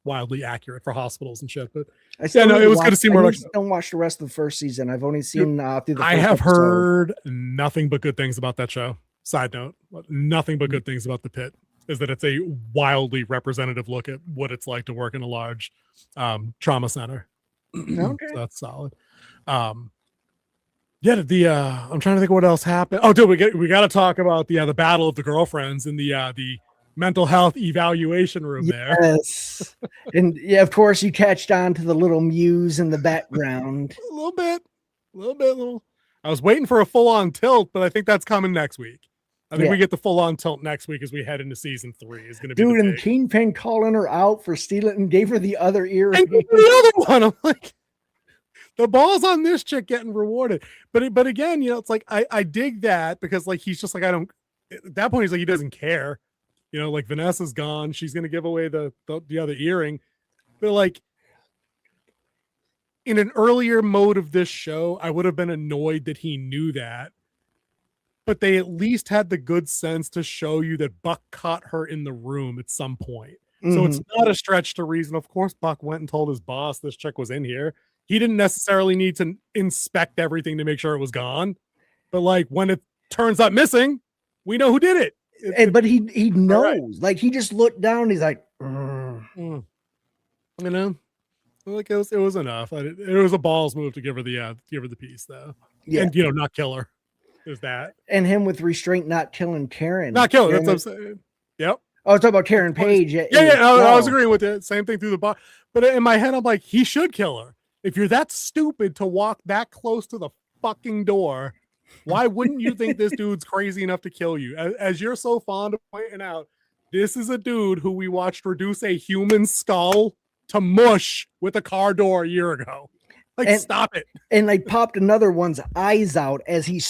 wildly accurate for hospitals and shit. But yeah, no, it was good to see more. Don't watch the rest of the first season. I've only seen through the. I first have episode. heard nothing but good things about that show. Side note, nothing but good things about the Pit. Is that it's a wildly representative look at what it's like to work in a large trauma center. Okay, so that's solid. Yeah, I'm trying to think what else happened. Oh, dude, we got to talk about the battle of the girlfriends in the mental health evaluation room there. Yes, and yeah, of course you catched on to the little Muse in the background. A little bit. I was waiting for a full-on tilt, but I think that's coming next week. I think we get the full-on tilt next week as we head into season 3. Is going to be dude, and Kingpin calling her out for stealing and gave her the other ear. And the other one, I'm like, the ball's on this chick getting rewarded. But again, it's like I dig that because like he's just like at that point he's like he doesn't care. Like Vanessa's gone, she's gonna give away the other earring. But like in an earlier mode of this show, I would have been annoyed that he knew that. But they at least had the good sense to show you that Buck caught her in the room at some point. So it's not a stretch to reason. Of course, Buck went and told his boss this chick was in here. He didn't necessarily need to inspect everything to make sure it was gone. But like when it turns up missing, we know who did it. But he knows. Right. Like he just looked down. He's like, like it was enough. It was a balls move to give her the piece though. Yeah, and not kill her. There's that. And him with restraint, not killing Karen. Not killing. That's what I'm saying. Yep. I was talking about Karen Page. Yeah. I was agreeing with it. Same thing through the bar. But in my head, I'm like, he should kill her. If you're that stupid to walk that close to the fucking door, why wouldn't you think this dude's crazy enough to kill you? As you're so fond of pointing out, this is a dude who we watched reduce a human skull to mush with a car door a year ago. Like, stop it. And like popped another one's eyes out as he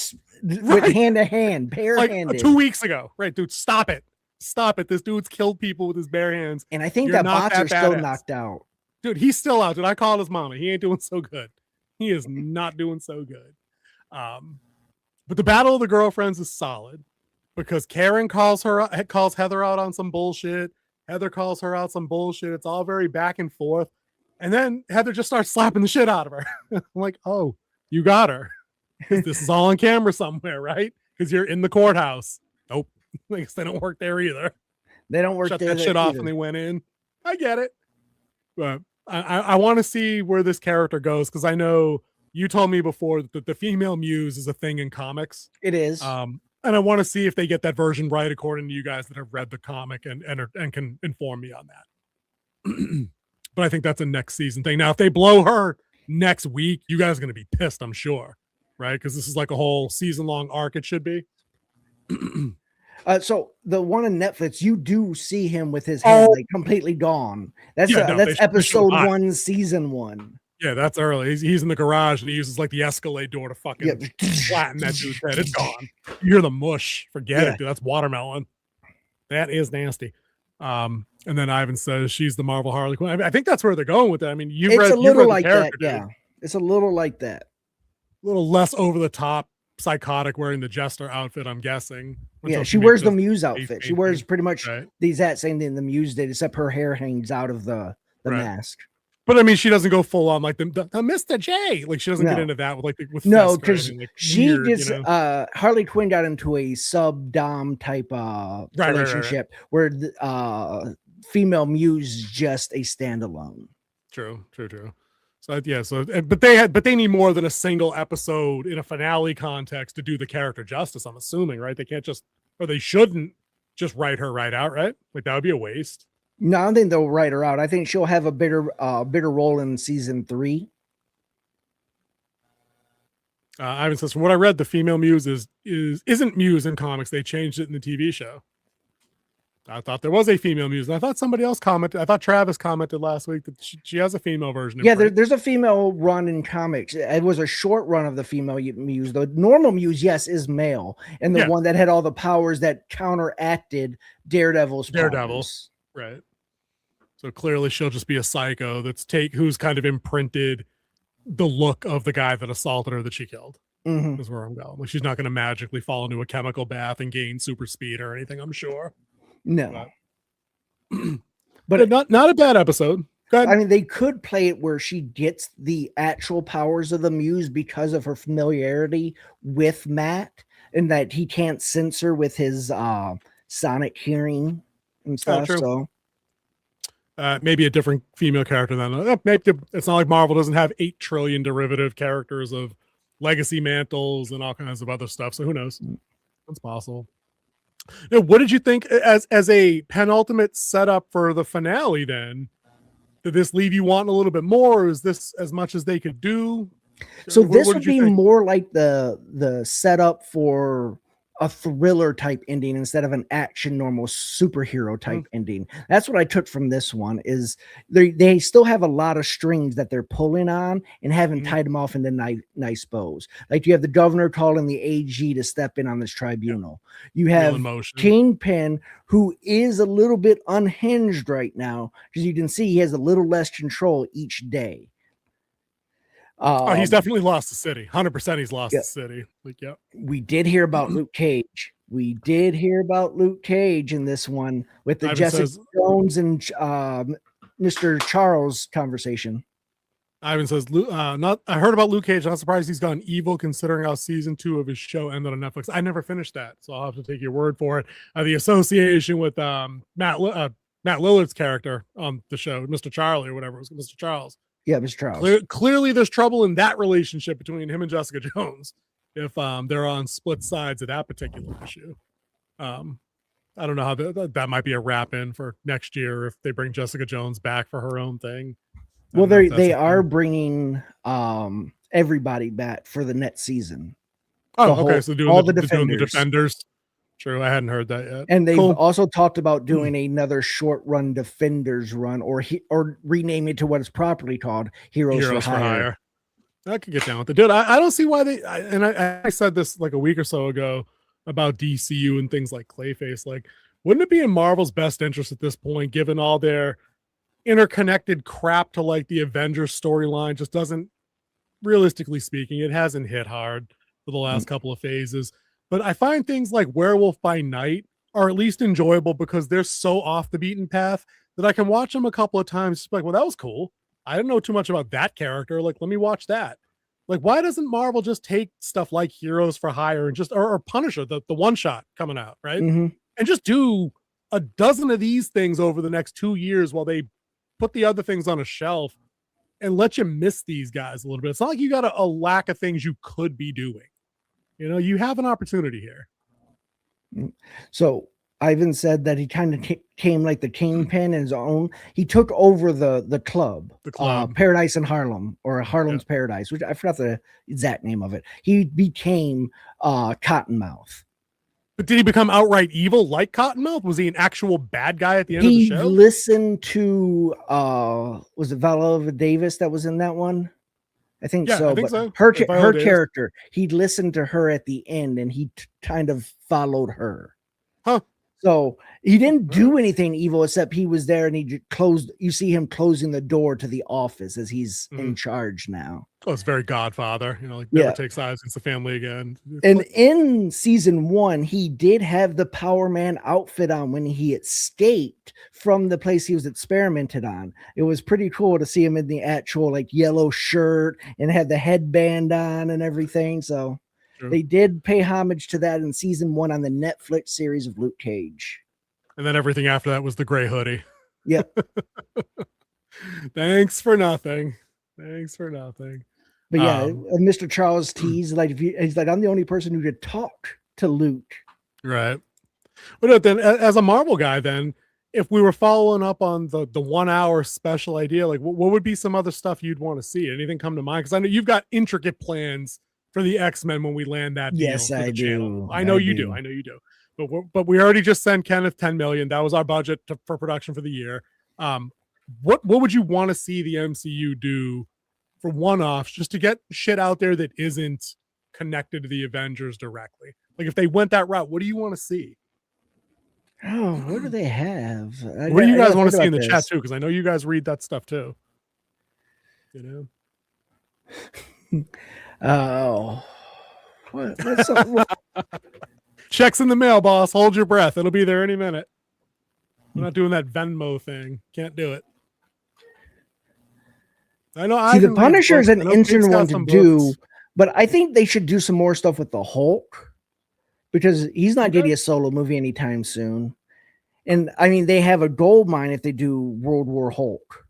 went hand to hand, barehanded. Like 2 weeks ago. Right, dude, stop it. Stop it. This dude's killed people with his bare hands. And I think that Boxer's still knocked out. Dude, he's still out. Dude, I called his mama. He ain't doing so good. He is not doing so good. But the battle of the girlfriends is solid because Karen calls Heather out on some bullshit. Heather calls her out some bullshit. It's all very back and forth. And then Heather just starts slapping the shit out of her. I'm like, oh, you got her. This is all on camera somewhere, right? Because you're in the courthouse. Nope. I guess they don't work there either. They don't work Shut there. that shit off and they went in. I get it. But I want to see where this character goes because I know you told me before that the female Muse is a thing in comics. It is. And I want to see if they get that version right according to you guys that have read the comic and can inform me on that. But I think that's a next season thing. Now, if they blow her next week, you guys are going to be pissed, I'm sure. Right? Because this is like a whole season-long arc it should be. So the one on Netflix, you do see him with his hand like completely gone. That's that's episode 1, season 1. Yeah, that's early. He's in the garage and he uses like the Escalade door to fucking flatten that dude's head. It's gone. You hear the mush. Forget it, dude. That's watermelon. That is nasty. And then Ivan says she's the Marvel Harley Quinn. I think that's where they're going with that. I mean, you've read like that. Dude. Yeah, it's a little like that. A little less over the top, psychotic, wearing the Jester outfit. I'm guessing. Yeah, she wears the Muse outfit. She wears pretty much the exact same thing the Muse did, except her hair hangs out of the mask. But I mean, she doesn't go full on like the Mr. J. Like she doesn't get into that with no, because she gets Harley Quinn got into a sub-dom type relationship where the female Muse is just a standalone. True. So but they need more than a single episode in a finale context to do the character justice. I'm assuming, right? They can't they shouldn't just write her right out, right? Like that would be a waste. No, I don't think they'll write her out. I think she'll have a bigger role in season 3. Ivan says, from what I read, the female Muse isn't Muse in comics. They changed it in the TV show. I thought there was a female Muse, and I thought somebody else commented. I thought Travis commented last week that she has a female version. Yeah, there's a female run in comics. It was a short run of the female Muse. The normal Muse, yes, is male, and the one that had all the powers that counteracted Daredevil's powers. Right. So clearly, she'll just be a psycho who's kind of imprinted the look of the guy that assaulted her that she killed. Is where I'm going. Like, she's not going to magically fall into a chemical bath and gain super speed or anything, I'm sure. No. But not a bad episode. I mean, they could play it where she gets the actual powers of the Muse because of her familiarity with Matt, and that he can't censor with his sonic hearing and stuff. So maybe a different female character than maybe it's not like Marvel doesn't have 8 trillion derivative characters of legacy mantles and all kinds of other stuff. So who knows? That's possible. Now, what did you think as a penultimate setup for the finale then? Did this leave you wanting a little bit more, or is this as much as they could do? So this would be more like the setup for a thriller type ending instead of an action normal superhero type ending. That's what I took from this one. Is they still have a lot of strings that they're pulling on and haven't tied them off into nice bows. Like you have the governor calling the AG to step in on this tribunal. You have Kingpin, who is a little bit unhinged right now, because you can see he has a little less control each day. He's definitely lost the city. 100% he's lost the city. Like, we did hear about Luke Cage. We did hear about Luke Cage in this one with the Jessica Jones and Mr. Charles conversation. Ivan says, I heard about Luke Cage. Not surprised he's gone evil considering how season 2 of his show ended on Netflix. I never finished that, so I'll have to take your word for it. The association with Matt Lillard's character on the show, Mr. Charlie or whatever it was, Mr. Charles. Yeah, Mr. Charles. Clearly, there's trouble in that relationship between him and Jessica Jones if they're on split sides of that particular issue. I don't know how that might be a wrap in for next year if they bring Jessica Jones back for her own thing. Well, they are bringing everybody back for the next season. Oh, okay. So doing the Defenders. True, I hadn't heard that yet. And they've also talked about doing another short run Defenders run, or rename it to what it's properly called, Heroes for Hire. I could get down with it, dude. I don't see why I said this like a week or so ago about DCU and things like Clayface. Like, wouldn't it be in Marvel's best interest at this point, given all their interconnected crap to like the Avengers storyline just doesn't, realistically speaking, it hasn't hit hard for the last couple of phases. But I find things like Werewolf by Night are at least enjoyable because they're so off the beaten path that I can watch them a couple of times. Just like, well, that was cool. I didn't know too much about that character. Like, let me watch that. Like, why doesn't Marvel just take stuff like Heroes for Hire and or Punisher, the one shot coming out, right? And just do a dozen of these things over the next 2 years while they put the other things on a shelf and let you miss these guys a little bit. It's not like you got a lack of things you could be doing. You know, you have an opportunity here. So Ivan said that he kind of came like the Kingpin in his own. He took over the club, Paradise in Harlem, or Harlem's Paradise, which I forgot the exact name of it. He became Cottonmouth. But did he become outright evil like Cottonmouth? Was he an actual bad guy at the end of the show? He listened to was it Viola Davis that was in that one? I think so. I think so. Her character, he listened to her at the end and he kind of followed her. Huh. So he didn't do anything evil except he was there and he closed. You see him closing the door to the office as he's in charge now. Oh, it's very Godfather, you know, like never take sides against the family again. And in season 1, he did have the Power Man outfit on when he escaped from the place he was experimented on. It was pretty cool to see him in the actual like yellow shirt and had the headband on and everything. So they did pay homage to that in season 1 on the Netflix series of Luke Cage. And then everything after that was the gray hoodie. Yep. Thanks for nothing. Thanks for nothing. But yeah, Mr. Charles Tease, like he's like, I'm the only person who could talk to Luke. Right. But then, as a Marvel guy, then if we were following up on the 1 hour special idea, like what would be some other stuff you'd want to see? Anything come to mind? Because I know you've got intricate plans for the X-Men when we land that. Yes, deal for I the do. channel. I know you do. I know you do. But we already just sent Kenneth 10 million. That was our budget for production for the year. What would you want to see the MCU do for one-offs just to get shit out there that isn't connected to the Avengers directly? Like if they went that route, what do you want to see? Oh, what do they have? What do you guys want to see in the chat too? Because I know you guys read that stuff too. You know. Oh, what's Checks in the mail, boss. Hold your breath. It'll be there any minute. We're not doing that Venmo thing. Can't do it. I know. See, the Punisher is an interesting one to do, but I think they should do some more stuff with the Hulk because he's not getting a solo movie anytime soon. And I mean, they have a gold mine if they do World War Hulk.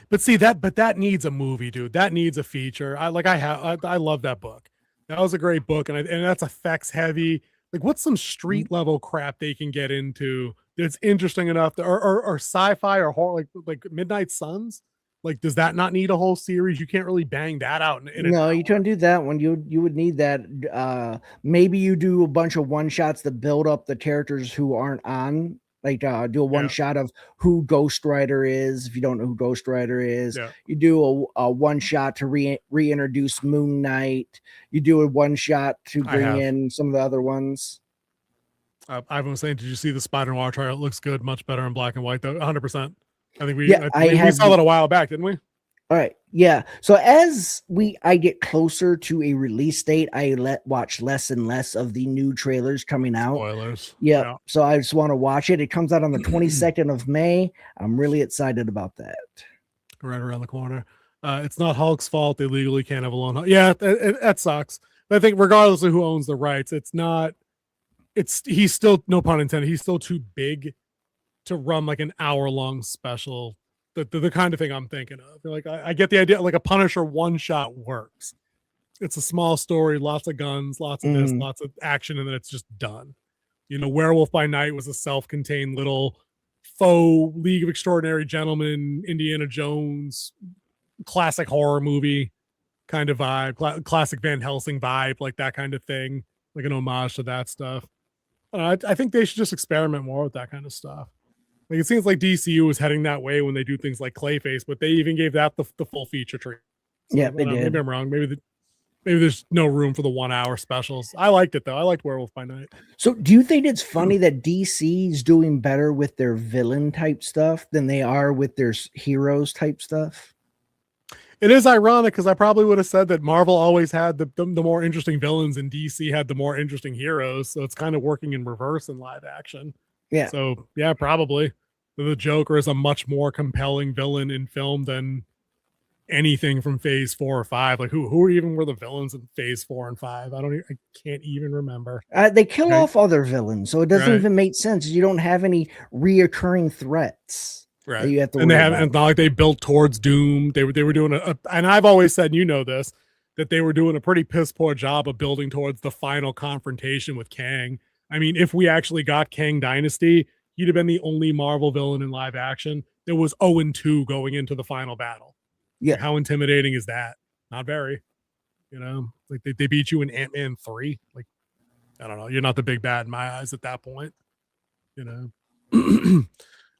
But see that needs a movie, dude. That needs a feature. I love that book. That was a great book, and that's effects heavy. Like, what's some street level crap they can get into that's interesting enough, or sci-fi or horror, like Midnight Suns? Like, does that not need a whole series? You can't really bang that out. No, you can't do that one. You would need that. Maybe you do a bunch of one shots to build up the characters who aren't on. Like do a one shot of who Ghost Rider is. If you don't know who Ghost Rider is, you do a one shot to reintroduce Moon Knight. You do a one shot to bring in some of the other ones. Ivan was saying, did you see the Spider-Noir trailer? It looks good, much better in black and white, though. 100%. I think we saw that a while back, didn't we? All right. Yeah. So as I get closer to a release date, I watch less and less of the new trailers coming out. Spoilers. Yeah. So I just want to watch it. It comes out on the 22nd of May. I'm really excited about that. Right around the corner. It's not Hulk's fault. They legally can't have a lone Hulk. Yeah, that sucks. But I think regardless of who owns the rights, he's still, no pun intended, he's still too big to run like an hour-long special. The kind of thing I'm thinking of. Like I get the idea, like a Punisher one shot works. It's a small story, lots of guns, lots of this, lots of action, and then it's just done. You know, Werewolf by Night was a self-contained little faux League of Extraordinary Gentlemen, Indiana Jones, classic horror movie kind of vibe, classic Van Helsing vibe, like that kind of thing, like an homage to that stuff. I think they should just experiment more with that kind of stuff. Like it seems like DCU was heading that way when they do things like Clayface, but they even gave that the full feature treatment. So, yeah, they did. Maybe I'm wrong. Maybe there's no room for the 1 hour specials. I liked it though. I liked Werewolf by Night. So do you think it's funny that DC's doing better with their villain type stuff than they are with their heroes type stuff? It is ironic because I probably would have said that Marvel always had the more interesting villains and DC had the more interesting heroes. So it's kind of working in reverse in live action. Yeah. So yeah, probably the Joker is a much more compelling villain in film than anything from Phase 4 or 5. Like who even were the villains in Phase 4 and 5? I can't even remember. They kill off other villains, so it doesn't even make sense. You don't have any reoccurring threats. Right. You have to and not like they built towards Doom. They were doing and I've always said, you know this, that they were doing a pretty piss poor job of building towards the final confrontation with Kang. I mean, if we actually got Kang Dynasty, he'd have been the only Marvel villain in live action that was 0-2 going into the final battle. Yeah. Like, how intimidating is that? Not very. You know, like they beat you in Ant-Man 3. Like, I don't know. You're not the big bad in my eyes at that point. You know.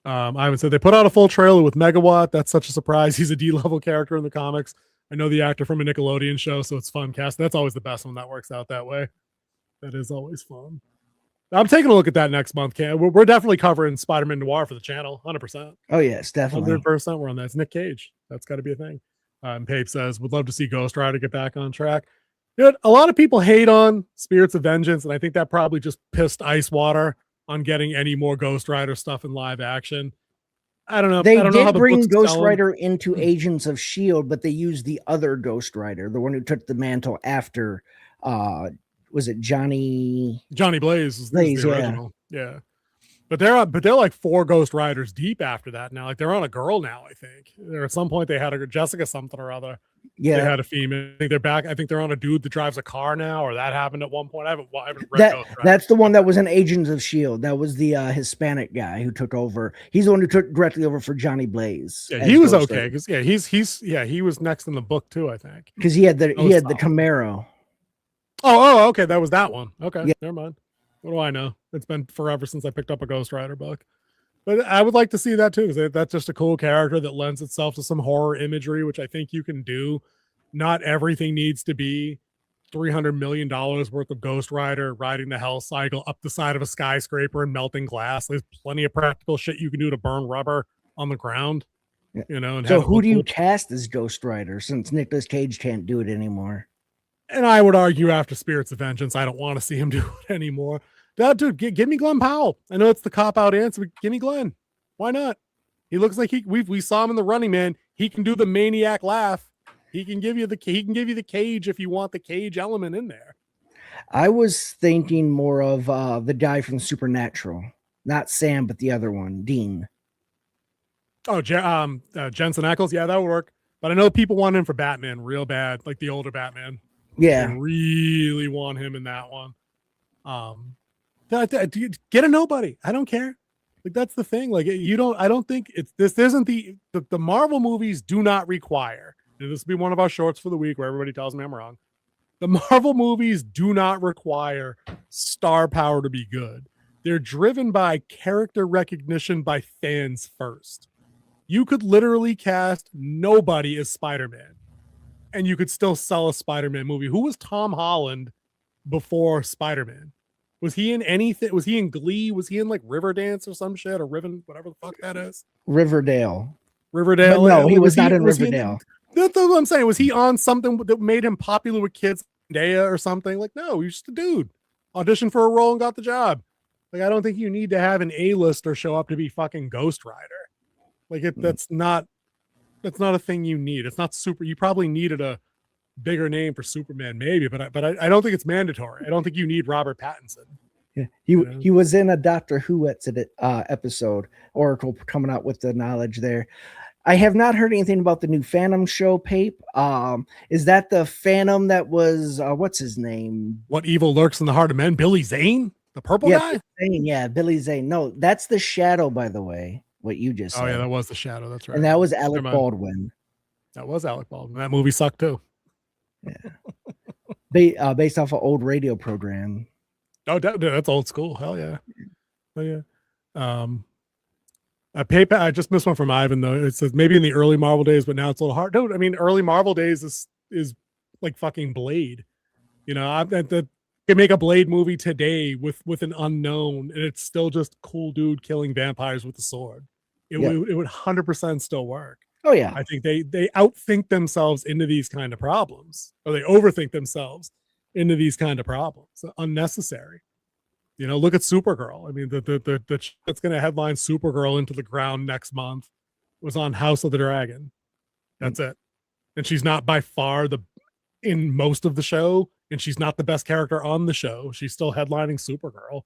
I haven't said they put out a full trailer with Megawatt. That's such a surprise. He's a D-level character in the comics. I know the actor from a Nickelodeon show, so it's fun cast. That's always the best when that works out that way. That is always fun. I'm taking a look at that next month, Cam. We're definitely covering Spider-Man Noir for the channel, 100%. Oh, yes, definitely. 100% we're on that. It's Nick Cage. That's got to be a thing. Pape says, would love to see Ghost Rider get back on track. Dude, a lot of people hate on Spirits of Vengeance, and I think that probably just pissed Icewater on getting any more Ghost Rider stuff in live action. I don't know. They did did bring Ghost Rider into Agents of S.H.I.E.L.D., but they used the other Ghost Rider, the one who took the mantle after... was it Johnny Blaze is Blaze, the original. Yeah. But they're like 4 Ghost Riders deep after that now. Like they're on a girl now, I think. There at some point they had a Jessica something or other. Yeah. They had a female. I think they're back. I think they're on a dude that drives a car now, or that happened at one point. I haven't read Ghost Rider. That's the one that was in Agents of S.H.I.E.L.D. That was the Hispanic guy who took over. He's the one who took directly over for Johnny Blaze. Yeah, he was okay because he was next in the book too, I think. Because he had the Camaro. Oh, okay. That was that one. Okay, yeah. Never mind. What do I know? It's been forever since I picked up a Ghost Rider book. But I would like to see that too, because that's just a cool character that lends itself to some horror imagery, which I think you can do. Not everything needs to be $300 million worth of Ghost Rider riding the Hell Cycle up the side of a skyscraper and melting glass. There's plenty of practical shit you can do to burn rubber on the ground. Yeah. You know. And so who do you cast as Ghost Rider since Nicolas Cage can't do it anymore? And I would argue after Spirits of Vengeance, I don't want to see him do it anymore. Dude, give me Glenn Powell. I know it's the cop-out answer, but give me Glenn. Why not? He looks like we saw him in The Running Man. He can do the maniac laugh. He can give you the Cage if you want the Cage element in there. I was thinking more of the guy from Supernatural, not Sam, but the other one, Dean. Oh, Jensen Ackles. Yeah, that would work. But I know people want him for Batman real bad, like the older Batman. Yeah, they really want him in that one. Get a nobody. I don't care. Like that's the thing. Like I don't think this isn't the Marvel movies do not require. And this will be one of our shorts for the week where everybody tells me I'm wrong. The Marvel movies do not require star power to be good. They're driven by character recognition by fans first. You could literally cast nobody as Spider-Man and you could still sell a Spider-Man movie. Who was Tom Holland before Spider-Man? Was he in anything? Was he in Glee? Was he in like Riverdance or some shit or Riven, whatever the fuck that is? Riverdale. But no, he was not in Riverdale. That's what I'm saying. Was he on something that made him popular with kids, Daya or something? Like, no, he's just a dude. Auditioned for a role and got the job. Like, I don't think you need to have an A-lister show up to be fucking Ghost Rider. Like, that's not a thing you need. It's not super. You probably needed a bigger name for Superman, maybe, but I don't think it's mandatory. I don't think you need Robert Pattinson. Yeah, he was in a Doctor Who episode. Oracle coming out with the knowledge there. I have not heard anything about the new Phantom show, Pape. Is that the Phantom that was what's his name? What evil lurks in the heart of men? Billy Zane, the purple guy. Yeah, Billy Zane. No, that's the Shadow, by the way. What you just said. Oh yeah, that was the Shadow. That's right. And that was Alec Baldwin. That was Alec Baldwin. That movie sucked too. Yeah, based off an old radio program. Oh, that's old school. Hell yeah. Oh yeah. I just missed one from Ivan though. It says maybe in the early Marvel days, but now it's a little hard. Dude, I mean, early Marvel days is like fucking Blade. You know, that can make a Blade movie today with an unknown, and it's still just cool dude killing vampires with a sword. It would 100% still work. Oh yeah. I think they outthink themselves into these kind of problems, or they overthink themselves into these kind of problems. Unnecessary. You know, look at Supergirl. I mean, the that's going to headline Supergirl into the ground next month was on House of the Dragon. That's it. And she's not by far in most of the show, and she's not the best character on the show. She's still headlining Supergirl.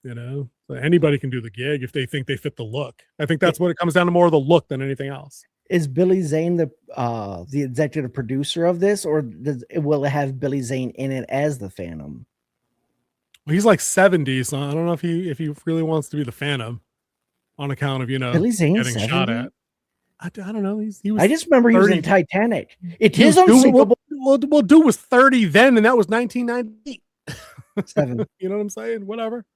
You know, so anybody can do the gig if they think they fit the look. I think that's what it comes down to, more of the look than anything else. Is Billy Zane the executive producer of this, or will it have Billy Zane in it as the Phantom? Well, he's like 70, so I don't know if he really wants to be the Phantom on account of, you know, Billy Zane getting 70? shot at. I don't know. He was. I just remember 30. he was in Titanic. It is unsinkable. Well, dude was 30 then, and that was 1998. 7. You know what I'm saying? Whatever.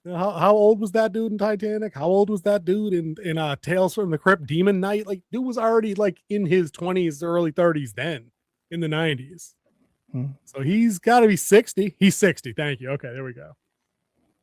You know, how old was that dude in Titanic? How old was that dude in Tales from the Crypt, Demon Knight? Like, dude was already like in his 20s, early 30s then, in the 90s. So he's got to be 60. He's 60. Thank you. Okay, there we go.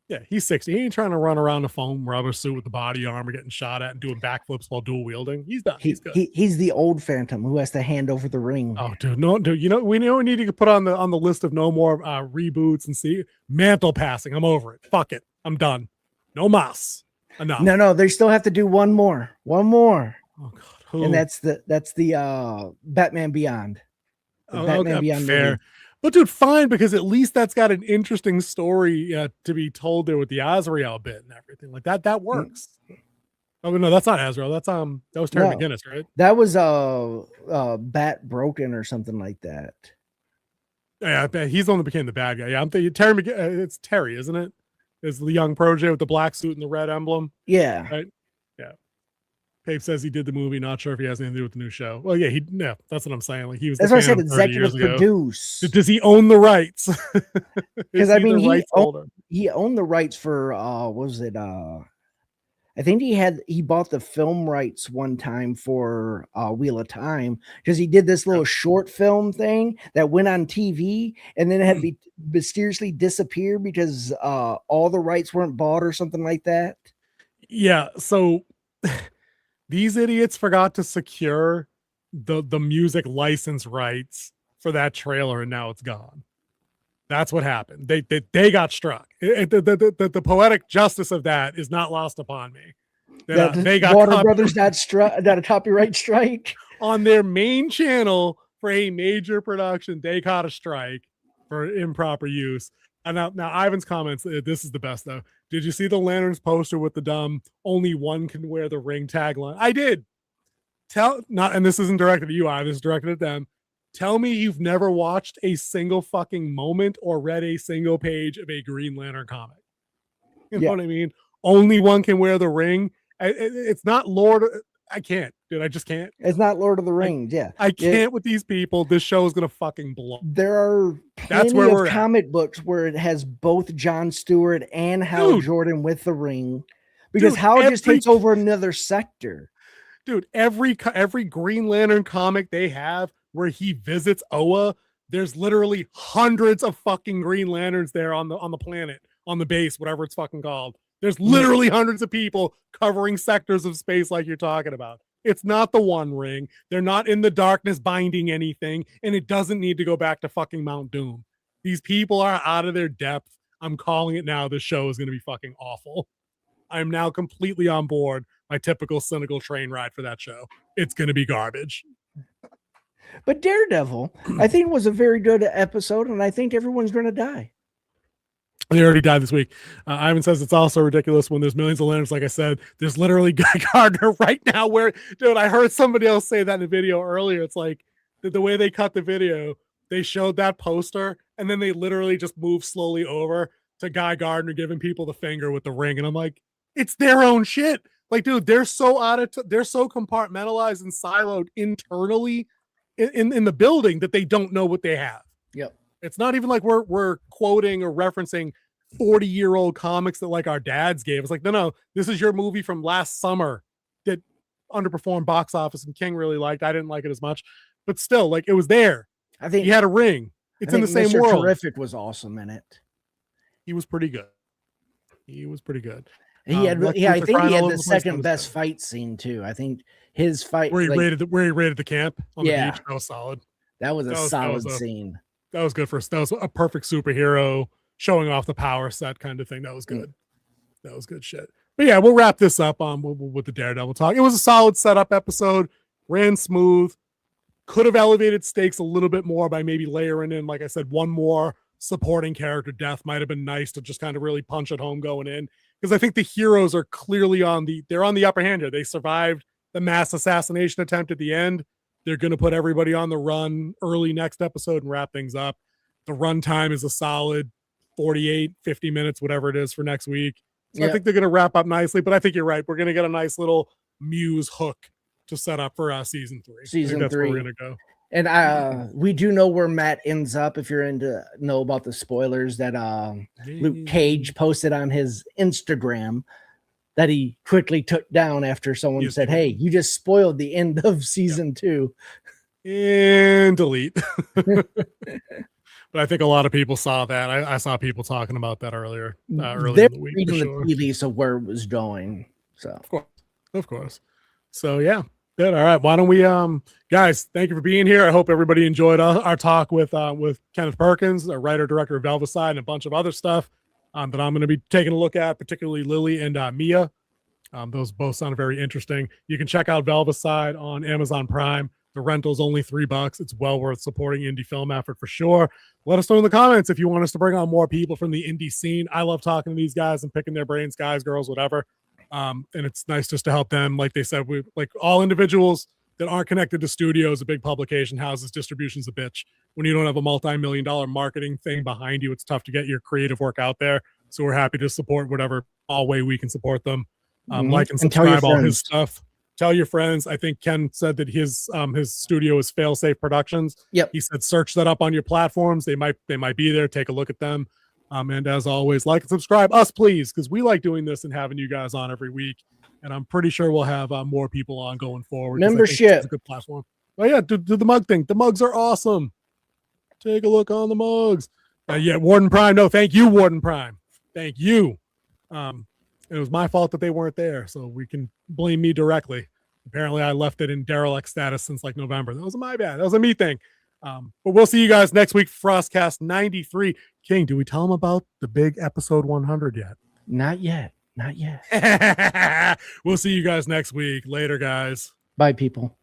Yeah, he's 60. He ain't trying to run around the foam rubber suit with the body armor getting shot at and doing backflips while dual wielding. He's done. He's good. He's the old Phantom who has to hand over the ring. Oh, dude, no, dude. You know, we need to put on the list of no more reboots and see mantle passing. I'm over it. Fuck it. I'm done. No mas. Enough. No, they still have to do one more. One more. Oh God. Who? And that's the Batman Beyond. Batman Beyond fair. Movie. But dude, fine, because at least that's got an interesting story to be told there with the Azrael bit and everything like that. That works. Oh no, that's not Azrael. That was Terry McGinnis, right? That was Bat Broken or something like that. Yeah, I bet he's the one that became the bad guy. Yeah, I'm thinking Terry it's Terry, isn't it? Is the young protege with the black suit and the red emblem? Yeah. Right. Yeah. Pape says he did the movie. Not sure if he has anything to do with the new show. Well, yeah, that's what I'm saying. Like he was. That's the why I fan said 30 years executive ago. produce. Does he own the rights? Because I mean, he owned the rights for what was it? I think he bought the film rights one time for Wheel of Time, because he did this little short film thing that went on TV and then it had to be mysteriously disappear because all the rights weren't bought or something like that. Yeah, so these idiots forgot to secure the music license rights for that trailer, and now it's gone. That's what happened. They got struck. The poetic justice of that is not lost upon me. They got Warner Brothers not a copyright strike on their main channel for a major production. They caught a strike for improper use. And now Ivan's comments. This is the best though. Did you see the Lanterns poster with the dumb "only one can wear the ring" tagline? I did. And this isn't directed at you, Ivan. This is directed at them. Tell me you've never watched a single fucking moment or read a single page of a Green Lantern comic. You know what I mean? Only one can wear the ring. It's not Lord. I can't, dude. I just can't. It's not Lord of the Rings. I can't with these people. This show is gonna fucking blow. There are plenty of comic books where it has both John Stewart and Hal Jordan with the ring, because Hal just takes over another sector. Dude, every Green Lantern comic they have where he visits Oa, there's literally hundreds of fucking Green Lanterns there on the planet, on the base, whatever it's fucking called. There's literally hundreds of people covering sectors of space like you're talking about. It's not the One Ring. They're not in the darkness binding anything, and it doesn't need to go back to fucking Mount Doom. These people are out of their depth. I'm calling it now. This show is going to be fucking awful. I'm now completely on board my typical cynical train ride for that show. It's going to be garbage. But Daredevil, I think, was a very good episode, and I think everyone's going to die. They already died this week. Ivan says it's also ridiculous when there's millions of lanterns. Like I said, there's literally Guy Gardner right now where, dude, I heard somebody else say that in a video earlier. It's like the way they cut the video, they showed that poster and then they literally just moved slowly over to Guy Gardner giving people the finger with the ring. And I'm like, it's their own shit. Like, dude, they're so they're so compartmentalized and siloed internally in the building that they don't know what they have. Yep. It's not even like we're quoting or referencing 40-year-old comics that like our dads gave. It's like, no, this is your movie from last summer that underperformed box office and King really liked. I didn't like it as much, but still, like, it was there. I think he had a ring. It's in the same Mr. world. Terrific was awesome in it. He was pretty good. He was pretty good. He had, I think he had the second best fight scene too. I think his fight where he raided the camp on the beach. That was solid. That was a solid scene. That was good that was a perfect superhero showing off the power set kind of thing. That was good. That was good shit. But yeah, we'll wrap this up on with the Daredevil talk. It was a solid setup episode, ran smooth, could have elevated stakes a little bit more by maybe layering in, like I said, one more supporting character death might have been nice to just kind of really punch it home going in. Because I think the heroes are clearly on the upper hand here. They survived the mass assassination attempt at the end. They're going to put everybody on the run early next episode and wrap things up. The runtime is a solid 48, 50 minutes, whatever it is for next week. So I think they're going to wrap up nicely, but I think you're right. We're going to get a nice little Muse hook to set up for season 3. Season 3. That's where we're going to go. And we do know where Matt ends up. If you're into know about the spoilers that Luke Cage posted on his Instagram that he quickly took down after someone said, "Hey, you just spoiled the end of season 2." And delete. But I think a lot of people saw that. I saw people talking about that earlier in the week. Reading the tea leaves of where it was going. So of course. So yeah. Good. All right. Why don't we, guys, thank you for being here. I hope everybody enjoyed our talk with Kenneth Perkins, a writer, director of Velvicide, and a bunch of other stuff that I'm going to be taking a look at, particularly Lily and Mia. Those both sound very interesting. You can check out Velvicide on Amazon Prime. The rental's only $3. It's well worth supporting indie film effort for sure. Let us know in the comments if you want us to bring on more people from the indie scene. I love talking to these guys and picking their brains, guys, girls, whatever. And it's nice just to help them. Like they said, we like all individuals that aren't connected to studios, a big publication houses, distribution's a bitch. When you don't have a multi-million-dollar marketing thing behind you, it's tough to get your creative work out there. So we're happy to support whatever all way we can support them. Like and subscribe all his stuff. Tell your friends. I think Ken said that his studio is Failsafe Productions. Yep. He said search that up on your platforms. They might be there. Take a look at them. And as always, like and subscribe us, please, because we like doing this and having you guys on every week. And I'm pretty sure we'll have more people on going forward. Membership. It's a good platform. Oh yeah, do the mug thing. The mugs are awesome. Take a look on the mugs. Yeah, Warden Prime. No, thank you, Warden Prime. Thank you. It was my fault that they weren't there, so we can blame me directly. Apparently, I left it in derelict status since like November. That was my bad. That was a me thing. But we'll see you guys next week. FrostCast 93. King, do we tell them about the big episode 100 yet? Not yet. Not yet. We'll see you guys next week. Later, guys. Bye, people.